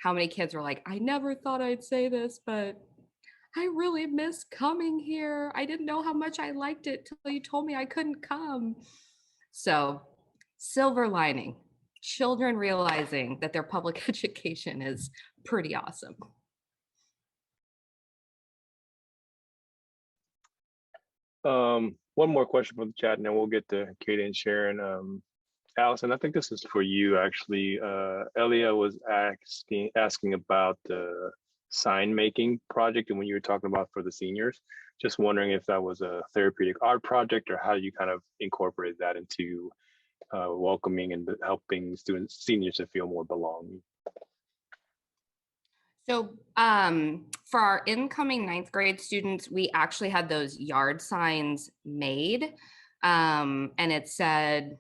many kids were like, I never thought I'd say this, but I really miss coming here. I didn't know how much I liked it till you told me I couldn't come. So silver lining, children realizing that their public education is pretty awesome. One more question from the chat, and then we'll get to Katie and Sharon. Allison, I think this is for you, actually. Elia was asking about the sign making project, and when you were talking about for the seniors, just wondering if that was a therapeutic art project or how you kind of incorporated that into welcoming and helping seniors to feel more belonging. So for our incoming ninth grade students, we actually had those yard signs made. And it said,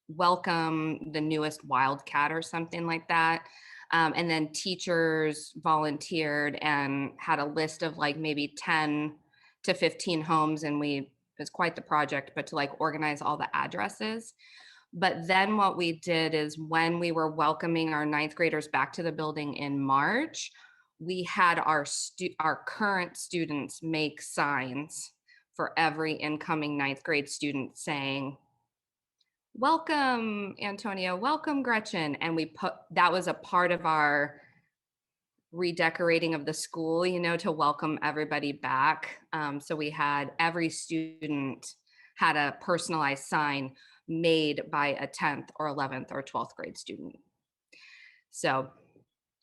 welcome the newest wildcat or something like that. And then teachers volunteered and had a list of like maybe 10 to 15 homes. And it was quite the project, but to like organize all the addresses. But then what we did is when we were welcoming our ninth graders back to the building in March, we had our current students make signs for every incoming ninth grade student saying, welcome, Antonio, welcome, Gretchen. And that was a part of our redecorating of the school, to welcome everybody back. So we had every student had a personalized sign made by a 10th or 11th or 12th grade student. So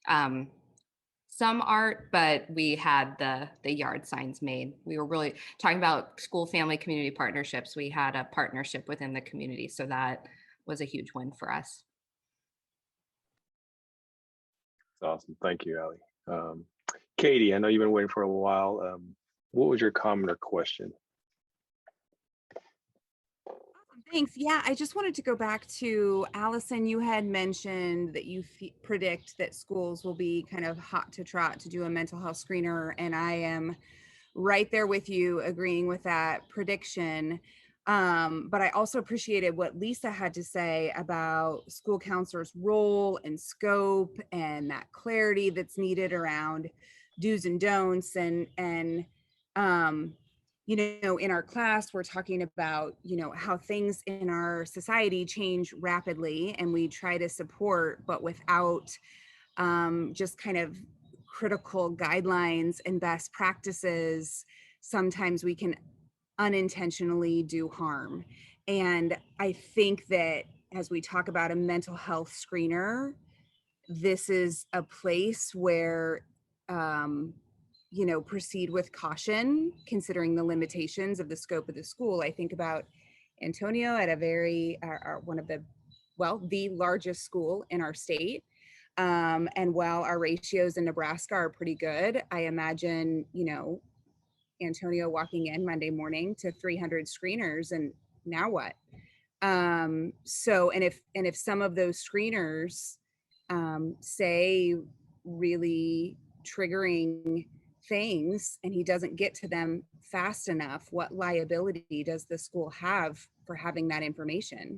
some art, but we had the yard signs made. We were really talking about school family community partnerships. We had a partnership within the community. So that was a huge win for us. That's awesome. Thank you, Allie. Katie, I know you've been waiting for a while. What was your comment or question? Thanks. Yeah, I just wanted to go back to Allison. You had mentioned that you predict that schools will be kind of hot to trot to do a mental health screener. And I am right there with you agreeing with that prediction. But I also appreciated what Lisa had to say about school counselors' role and scope and that clarity that's needed around do's and don'ts. And in our class, we're talking about, how things in our society change rapidly, and we try to support, but without just kind of critical guidelines and best practices, sometimes we can unintentionally do harm. And I think that as we talk about a mental health screener, this is a place where, proceed with caution, considering the limitations of the scope of the school. I think about Antonio at one of the largest school in our state. And while our ratios in Nebraska are pretty good, I imagine, Antonio walking in Monday morning to 300 screeners, and now what? And if some of those screeners say really triggering things and he doesn't get to them fast enough, what liability does the school have for having that information?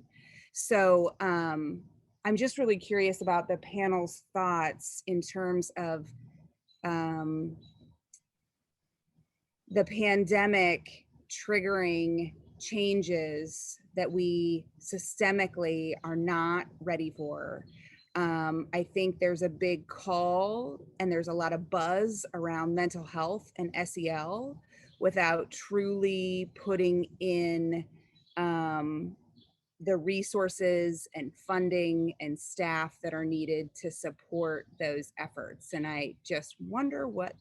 So I'm just really curious about the panel's thoughts in terms of the pandemic triggering changes that we systemically are not ready for. I think there's a big call and there's a lot of buzz around mental health and SEL without truly putting in the resources and funding and staff that are needed to support those efforts. And I just wonder what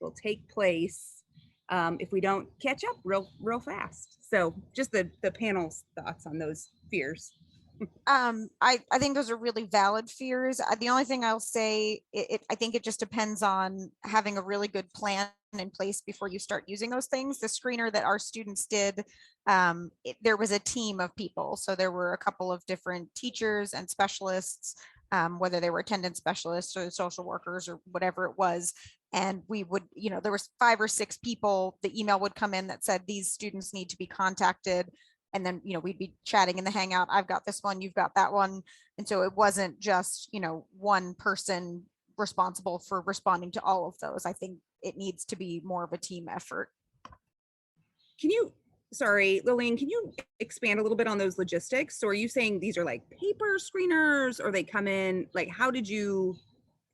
will take place if we don't catch up real fast. So just the panel's thoughts on those fears. I think those are really valid fears. The only thing I'll say, I think it just depends on having a really good plan in place before you start using those things. The screener that our students did, there was a team of people. So there were a couple of different teachers and specialists, whether they were attendance specialists or social workers or whatever it was. And we would, there was 5 or 6 people, the email would come in that said, these students need to be contacted. And then, we'd be chatting in the Hangout. I've got this one, you've got that one. And so it wasn't just, one person responsible for responding to all of those. I think it needs to be more of a team effort. Sorry, Lillian, can you expand a little bit on those logistics? So are you saying these are like paper screeners, or they come in, like, how did you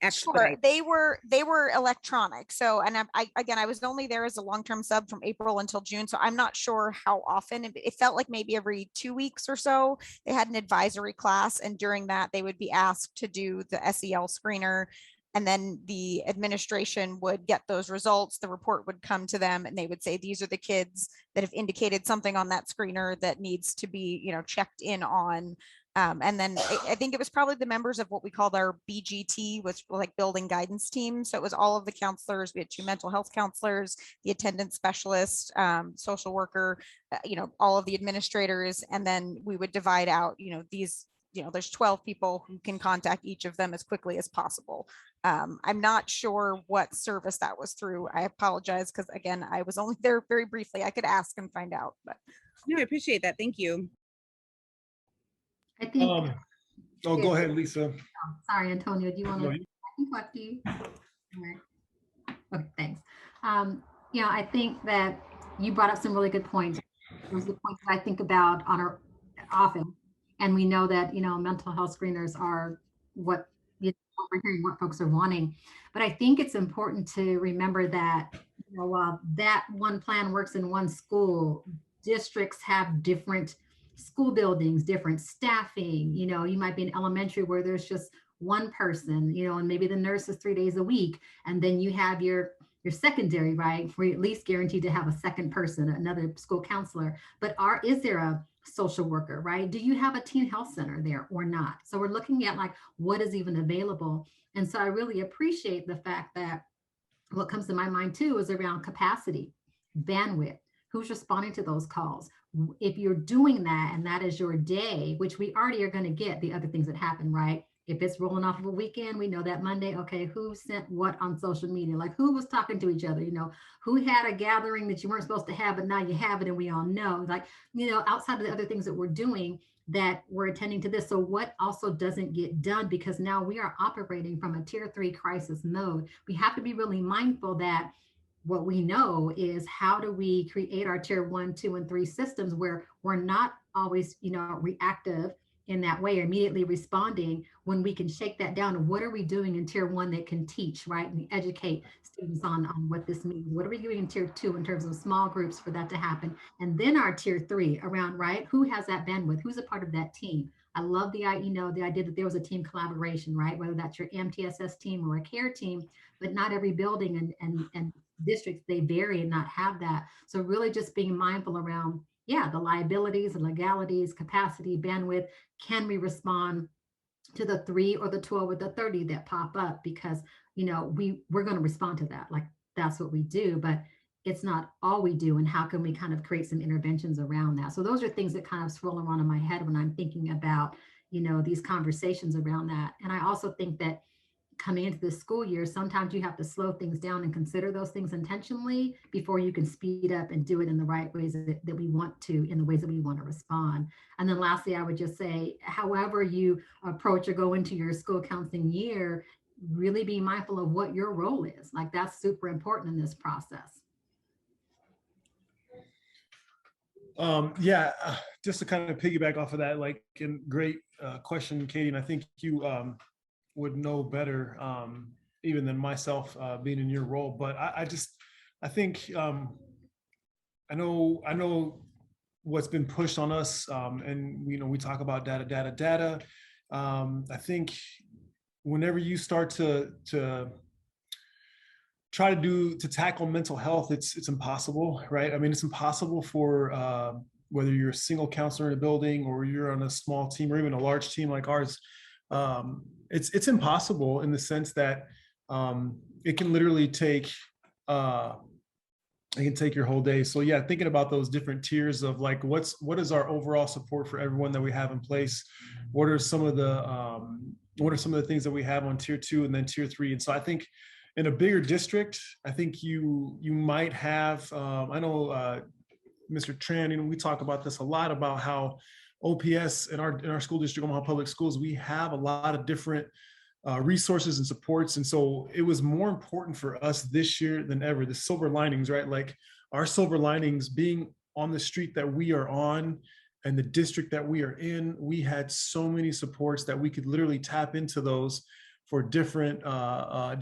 expedite? Sure, they were electronic. So, and I was only there as a long-term sub from April until June. So I'm not sure how often. It felt like maybe every 2 weeks or so they had an advisory class. And during that, they would be asked to do the SEL screener. and then the administration would get those results. The report would come to them and they would say, these are the kids that have indicated something on that screener that needs to be, you know, checked in on. And then I think it was probably the members of what we called our BGT, which was like building guidance team. So it was all of the counselors. We had 2 mental health counselors, the attendance specialist, social worker, you know, all of the administrators. And then we would divide out, you know, these, you know, there's 12 people who can contact each of them as quickly as possible. I'm not sure what service that was through. I apologize, because again, I was only there very briefly. I could ask and find out, but. No, I appreciate that. Thank you. I think. Oh, go ahead, Lisa. Oh, sorry, Antonio, do you want to? No, I can talk to you. All right. Okay, thanks. You know, I think that you brought up some really good points. Those are the points that I think about on our often, and we know that, you know, mental health screeners are what, you know, we're hearing what folks are wanting. But I think it's important to remember that, you know, while that one plan works in one school, districts have different school buildings, different staffing. You know, you might be in elementary where there's just one person, you know, and maybe the nurse is 3 days a week. And then you have your secondary, right? Where you're at least guaranteed to have a second person, another school counselor. But is there a social worker, right? Do you have a teen health center there or not? So we're looking at like what is even available. And so I really appreciate the fact that what comes to my mind too is around capacity, bandwidth, who's responding to those calls. If you're doing that and that is your day, which we already are going to get the other things that happen, right? If it's rolling off of a weekend, we know that Monday, okay, who sent what on social media? Like who was talking to each other? You know, who had a gathering that you weren't supposed to have, but now you have it and we all know. Like, you know, outside of the other things that we're doing, that we're attending to this. So what also doesn't get done, because now we are operating from a tier 3 crisis mode. We have to be really mindful that what we know is how do we create our tier 1, 2, and 3 systems where we're not always, you know, reactive in that way, immediately responding, when we can shake that down. And what are we doing in tier 1 that can teach, right? And educate students on what this means. What are we doing in tier 2 in terms of small groups for that to happen? And then our tier 3 around, right? Who has that bandwidth? Who's a part of that team? I love the idea that there was a team collaboration, right? Whether that's your MTSS team or a care team, but not every building and districts, they vary and not have that. So really just being mindful around, yeah, the liabilities and legalities, capacity, bandwidth. Can we respond to the 3 or the 12 or the 30 that pop up? Because, you know, we're going to respond to that. Like that's what we do, but it's not all we do. And how can we kind of create some interventions around that? So those are things that kind of swirl around in my head when I'm thinking about, you know, these conversations around that. And I also think that coming into the school year, sometimes you have to slow things down and consider those things intentionally before you can speed up and do it in the right ways that we want to, in the ways that we want to respond. And then lastly, I would just say, however you approach or go into your school counseling year, really be mindful of what your role is. Like that's super important in this process. Yeah, just to kind of piggyback off of that, like, great question, Katie, and I think you would know better even than myself being in your role. But I think I know what's been pushed on us, and you know, we talk about data. I think whenever you start to try to tackle mental health, it's impossible, right? I mean, it's impossible for whether you're a single counselor in a building or you're on a small team or even a large team like ours. It's impossible in the sense that it can literally take your whole day. So yeah, thinking about those different tiers of like what is our overall support for everyone that we have in place? What are some of the things that we have on tier 2 and then tier 3? And so I think in a bigger district, I think you might have I know Mr. Tran, you know, we talk about this a lot about how OPS in our school district, Omaha Public Schools, we have a lot of different resources and supports. And so it was more important for us this year than ever, the silver linings, right? Like our silver linings being on the street that we are on and the district that we are in, we had so many supports that we could literally tap into those for different, I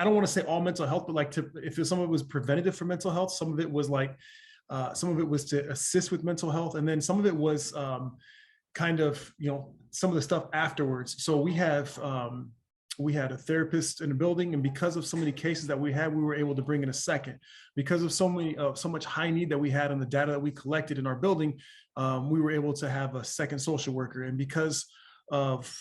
don't want to say all mental health, but like if some of it was preventative for mental health, some of it was like, some of it was to assist with mental health. And then some of it was kind of, you know, some of the stuff afterwards. So we have we had a therapist in the building, and because of so many cases that we had, we were able to bring in a second. Because of so much high need that we had on the data that we collected in our building, we were able to have a second social worker. And because of,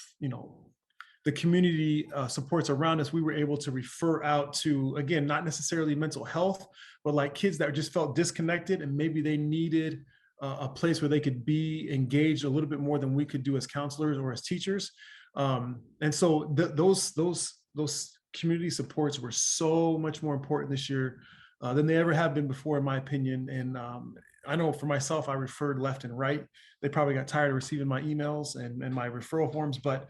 the community supports around us, we were able to refer out to, again, not necessarily mental health, but like kids that just felt disconnected and maybe they needed a place where they could be engaged a little bit more than we could do as counselors or as teachers. And so those community supports were so much more important this year than they ever have been before, in my opinion. And I know for myself, I referred left and right. They probably got tired of receiving my emails and my referral forms, but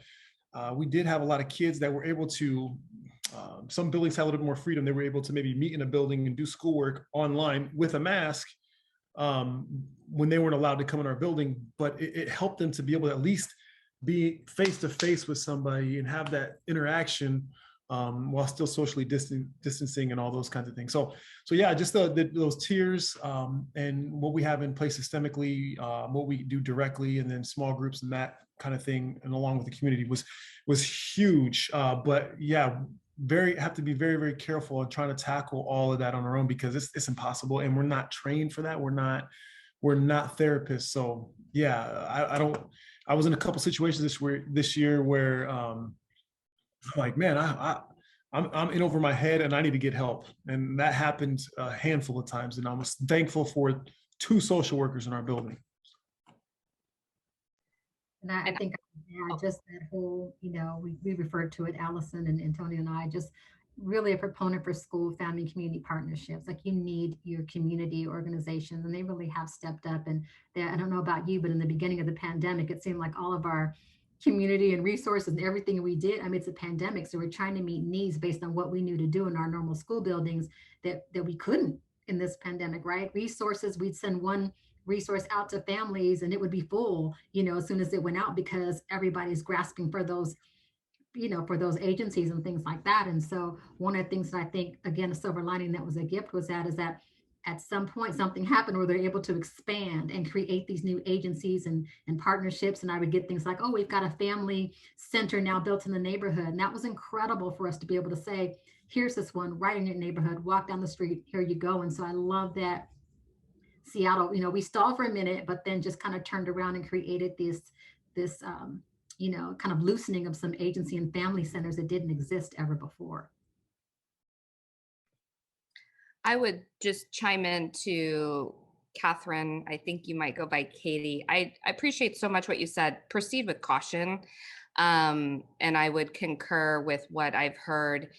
we did have a lot of kids that were able to, some buildings had a little bit more freedom. They were able to maybe meet in a building and do schoolwork online with a mask when they weren't allowed to come in our building, but it helped them to be able to at least be face to face with somebody and have that interaction while still socially distancing and all those kinds of things. So yeah, just those tiers and what we have in place systemically, what we do directly, and then small groups and that kind of thing, and along with the community was huge. But yeah, have to be very, very careful in trying to tackle all of that on our own, because it's impossible, and we're not trained for that. We're not therapists. So yeah, I was in a couple situations this year where I'm like, man, I'm in over my head and I need to get help. And that happened a handful of times. And I was thankful for 2 social workers in our building. And I think just that whole, we referred to it, Allison and Antonio and I, just really a proponent for school, family, community partnerships. Like, you need your community organizations, and they really have stepped up. And I don't know about you, but in the beginning of the pandemic, it seemed like all of our community and resources and everything we did, I mean, it's a pandemic, so we're trying to meet needs based on what we knew to do in our normal school buildings that we couldn't in this pandemic, right? Resources, we'd send one resource out to families and it would be full, as soon as it went out, because everybody's grasping for those, for those agencies and things like that. And so one of the things that I think, again, a silver lining that was a gift is that at some point something happened where they're able to expand and create these new agencies and partnerships. And I would get things like, oh, we've got a family center now built in the neighborhood. And that was incredible for us to be able to say, here's this one right in your neighborhood, walk down the street, here you go. And so I love that Seattle, we stalled for a minute, but then just kind of turned around and created this kind of loosening of some agency and family centers that didn't exist ever before. I would just chime in to Catherine. I think you might go by Katie. I appreciate so much what you said. Proceed with caution. And I would concur with what I've heard.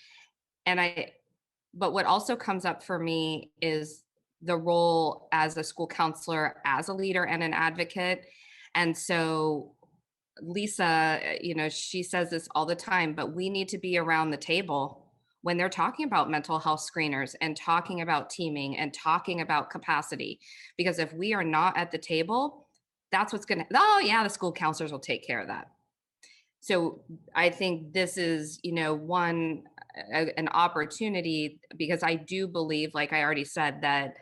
But what also comes up for me is the role as a school counselor, as a leader and an advocate. And so Lisa, she says this all the time, but we need to be around the table when they're talking about mental health screeners and talking about teaming and talking about capacity. Because if we are not at the table, that's what's the school counselors will take care of that. So I think this is, an opportunity, because I do believe, like I already said, that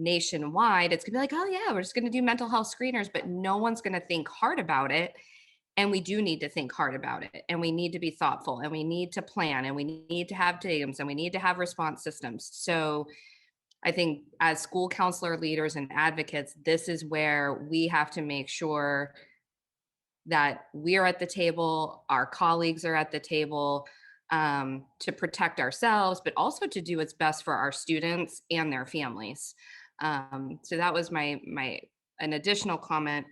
nationwide, it's gonna be like, oh yeah, we're just gonna do mental health screeners, but no one's gonna think hard about it. And we do need to think hard about it, and we need to be thoughtful, and we need to plan, and we need to have teams, and we need to have response systems. So I think as school counselor leaders and advocates, this is where we have to make sure that we're at the table, our colleagues are at the table, to protect ourselves, but also to do what's best for our students and their families. So that was an additional comment.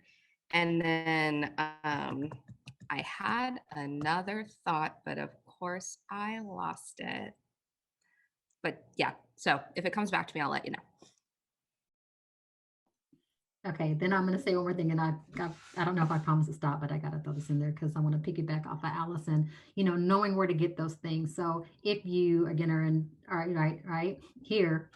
And then I had another thought, but of course I lost it. But yeah, so if it comes back to me, I'll let you know. Okay, then I'm going to say one more thing, and I don't know if I promised to stop, but I got to throw this in there because I want to piggyback off of Allison. Knowing where to get those things. So if you again are right here,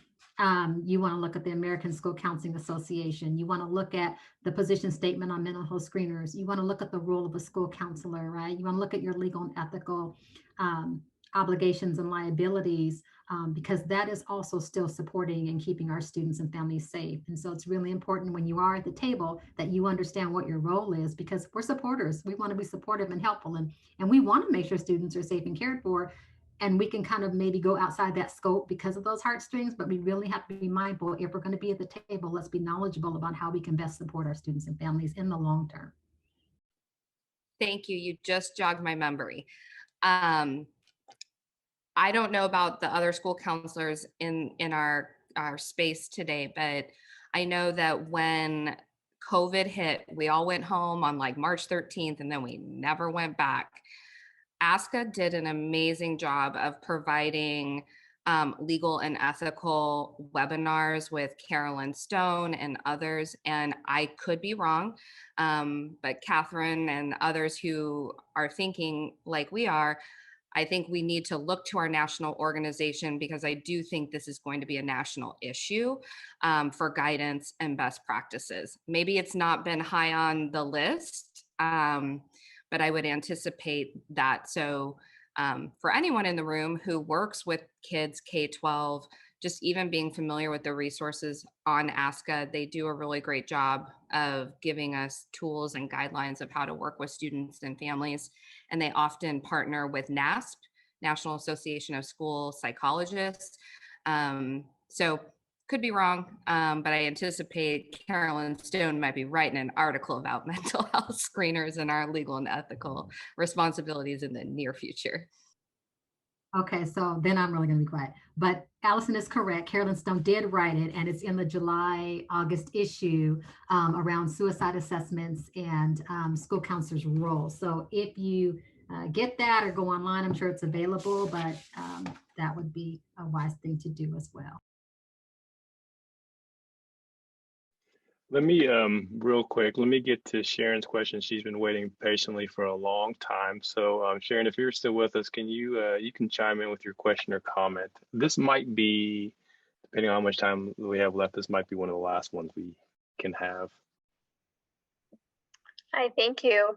you want to look at the American School Counseling Association. You want to look at the position statement on mental health screeners. You want to look at the role of a school counselor, right? You want to look at your legal and ethical obligations and liabilities because that is also still supporting and keeping our students and families safe. And so it's really important when you are at the table that you understand what your role is, because we're supporters. We want to be supportive and helpful, and we want to make sure students are safe and cared for. And we can kind of maybe go outside that scope because of those heartstrings, but we really have to be mindful. If we're going to be at the table, let's be knowledgeable about how we can best support our students and families in the long term. Thank you. You just jogged my memory. I don't know about the other school counselors in our space today, but I know that when COVID hit, we all went home on like March 13th, and then we never went back. ASCA did an amazing job of providing legal and ethical webinars with Carolyn Stone and others. And I could be wrong, but Catherine and others who are thinking like we are, I think we need to look to our national organization, because I do think this is going to be a national issue for guidance and best practices. Maybe it's not been high on the list, but I would anticipate that. So for anyone in the room who works with kids K-12, just even being familiar with the resources on ASCA, they do a really great job of giving us tools and guidelines of how to work with students and families. And they often partner with NASP, National Association of School Psychologists. So could be wrong, but I anticipate Carolyn Stone might be writing an article about mental health screeners and our legal and ethical responsibilities in the near future. Okay, so then I'm really going to be quiet. But Allison is correct. Carolyn Stone did write it, and it's in the July-August issue around suicide assessments and school counselors' roles. So if you get that or go online, I'm sure it's available, but that would be a wise thing to do as well. Let me, real quick, let me get to Sharon's question. She's been waiting patiently for a long time. So Sharon, if you're still with us, can you, you can chime in with your question or comment. This might be, depending on how much time we have left, this might be one of the last ones we can have. Hi, thank you.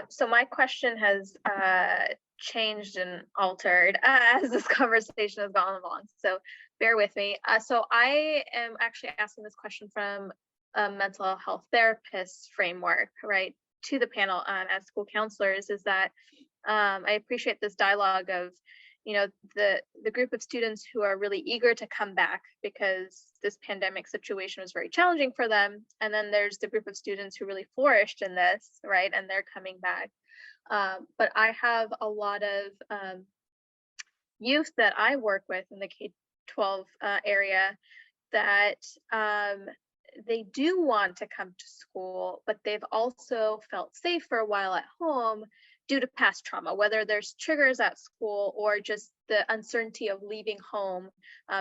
So my question has changed and altered as this conversation has gone along. So bear with me. So I am actually asking this question from a mental health therapist framework, right, to the panel as school counselors, is that I appreciate this dialogue of, you know, the group of students who are really eager to come back because this pandemic situation was very challenging for them. And then there's the group of students who really flourished in this, right, and they're coming back. But I have a lot of youth that I work with in the K-12 area that they do want to come to school, but they've also felt safe for a while at home due to past trauma, whether there's triggers at school or just the uncertainty of leaving home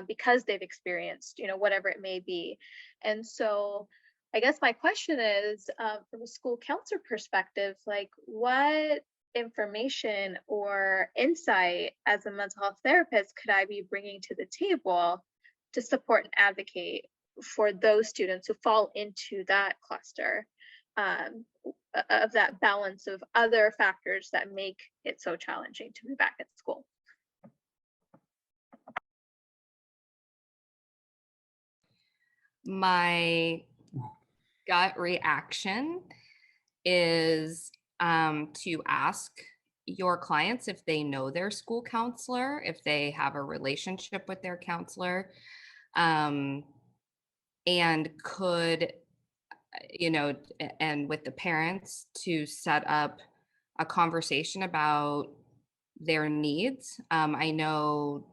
because they've experienced, you know, whatever it may be. And so I guess my question is, from a school counselor perspective, like what information or insight as a mental health therapist could I be bringing to the table to support and advocate for those students who fall into that cluster of that balance of other factors that make it so challenging to be back at school? My gut reaction is to ask your clients if they know their school counselor, if they have a relationship with their counselor, and could, you know, and with the parents to set up a conversation about their needs. I know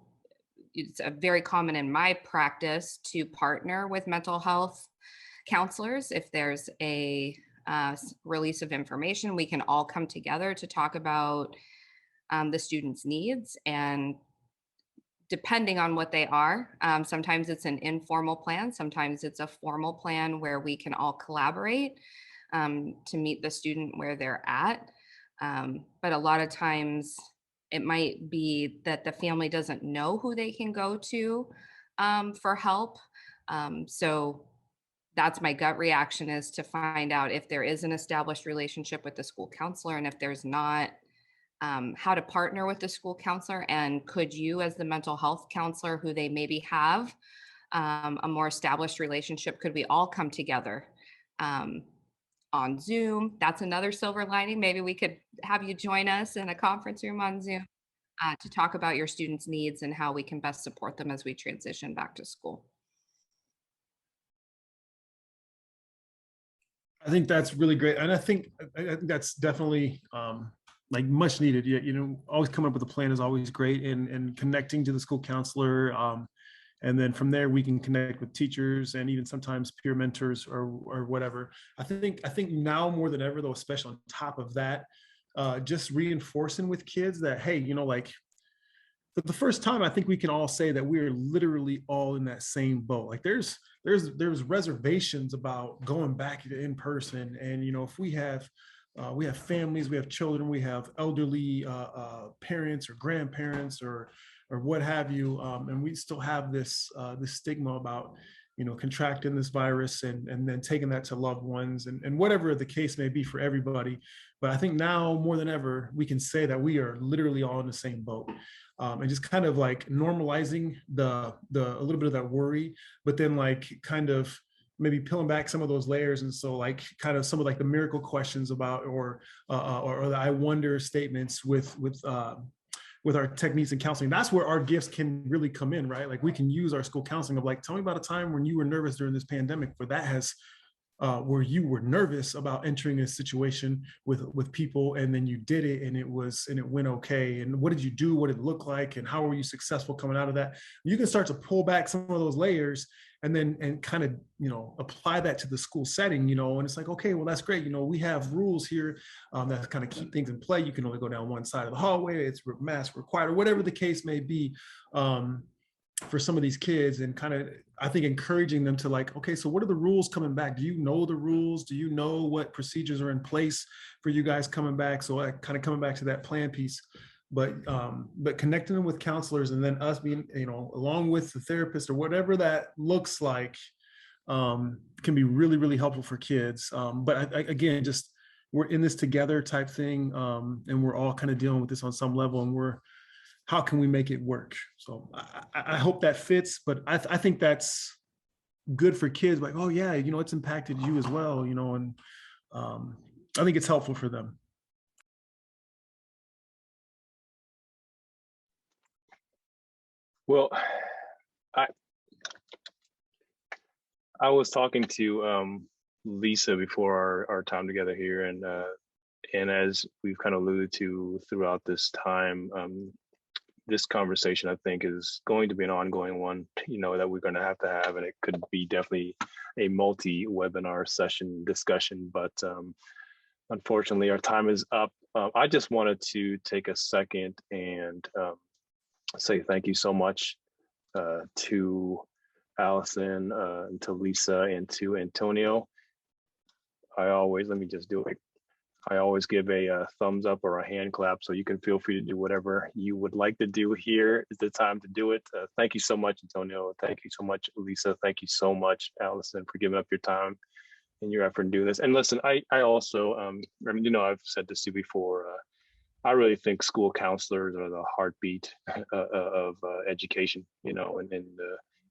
it's very common in my practice to partner with mental health counselors. If there's a release of information, we can all come together to talk about the student's needs, and depending on what they are, sometimes it's an informal plan, sometimes it's a formal plan where we can all collaborate to meet the student where they're at. But a lot of times it might be that the family doesn't know who they can go to for help. So that's my gut reaction, is to find out if there is an established relationship with the school counselor, and if there's not, how to partner with the school counselor, and could you, as the mental health counselor who they maybe have a more established relationship, could we all come together on Zoom? That's another silver lining. Maybe we could have you join us in a conference room on Zoom to talk about your students' needs and how we can best support them as we transition back to school. I think that's really great. And I think that's definitely like much needed. You know, always coming up with a plan is always great, and connecting to the school counselor. And then from there, we can connect with teachers and even sometimes peer mentors or whatever. I think now more than ever, though, especially on top of that, just reinforcing with kids that, hey, you know, like for the first time, I think we can all say that we're literally all in that same boat. Like there's reservations about going back to in person. And, you know, if we have families, we have children, we have elderly parents or grandparents or what have you, and we still have this stigma about, you know, contracting this virus and then taking that to loved ones and whatever the case may be for everybody. But I think now more than ever, we can say that we are literally all in the same boat. And just kind of like normalizing a little bit of that worry, but then like kind of maybe peeling back some of those layers. And so like kind of some of like the miracle questions about, or the I wonder statements with our techniques and counseling. That's where our gifts can really come in, right? Like we can use our school counseling of like, tell me about a time when you were nervous during this pandemic, where that has where you were nervous about entering a situation with people, and then you did it and it went okay. And what did you do? What did it look like? And how were you successful coming out of that? You can start to pull back some of those layers and kind of, you know, apply that to the school setting, you know, and it's like, okay, well, that's great. You know, we have rules here that kind of keep things in play. You can only go down one side of the hallway. It's mask required, or whatever the case may be. For some of these kids, and kind of, I think, encouraging them to like, okay, so what are the rules coming back? Do you know the rules? Do you know what procedures are in place for you guys coming back? So kind of coming back to that plan piece, but connecting them with counselors, and then us being, you know, along with the therapist or whatever that looks like, can be really, really helpful for kids. But again, just we're in this together type thing, and we're all kind of dealing with this on some level, and how can we make it work? So I hope that fits, but I think that's good for kids. Like, oh yeah, you know, it's impacted you as well, you know, and I think it's helpful for them. Well, I was talking to Lisa before our time together here, and as we've kind of alluded to throughout this time, this conversation, I think, is going to be an ongoing one, you know, that we're going to have, and it could be definitely a multi-webinar session discussion, but unfortunately our time is up. I just wanted to take a second and say thank you so much to Allison, and to Lisa, and to Antonio. Let me just do it. I always give a thumbs up or a hand clap, so you can feel free to do whatever you would like to do. Here is the time to do it. Thank you so much, Antonio. Thank you so much, Lisa. Thank you so much, Allison, for giving up your time and your effort in doing this. And listen, I also, I mean, you know, I've said this to you before, I really think school counselors are the heartbeat of education, you know,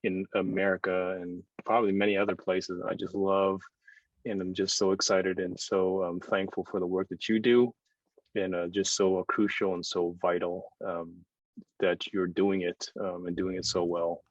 in America and probably many other places. I just love, and I'm just so excited and so thankful for the work that you do, and just so crucial and so vital that you're doing it and doing it so well.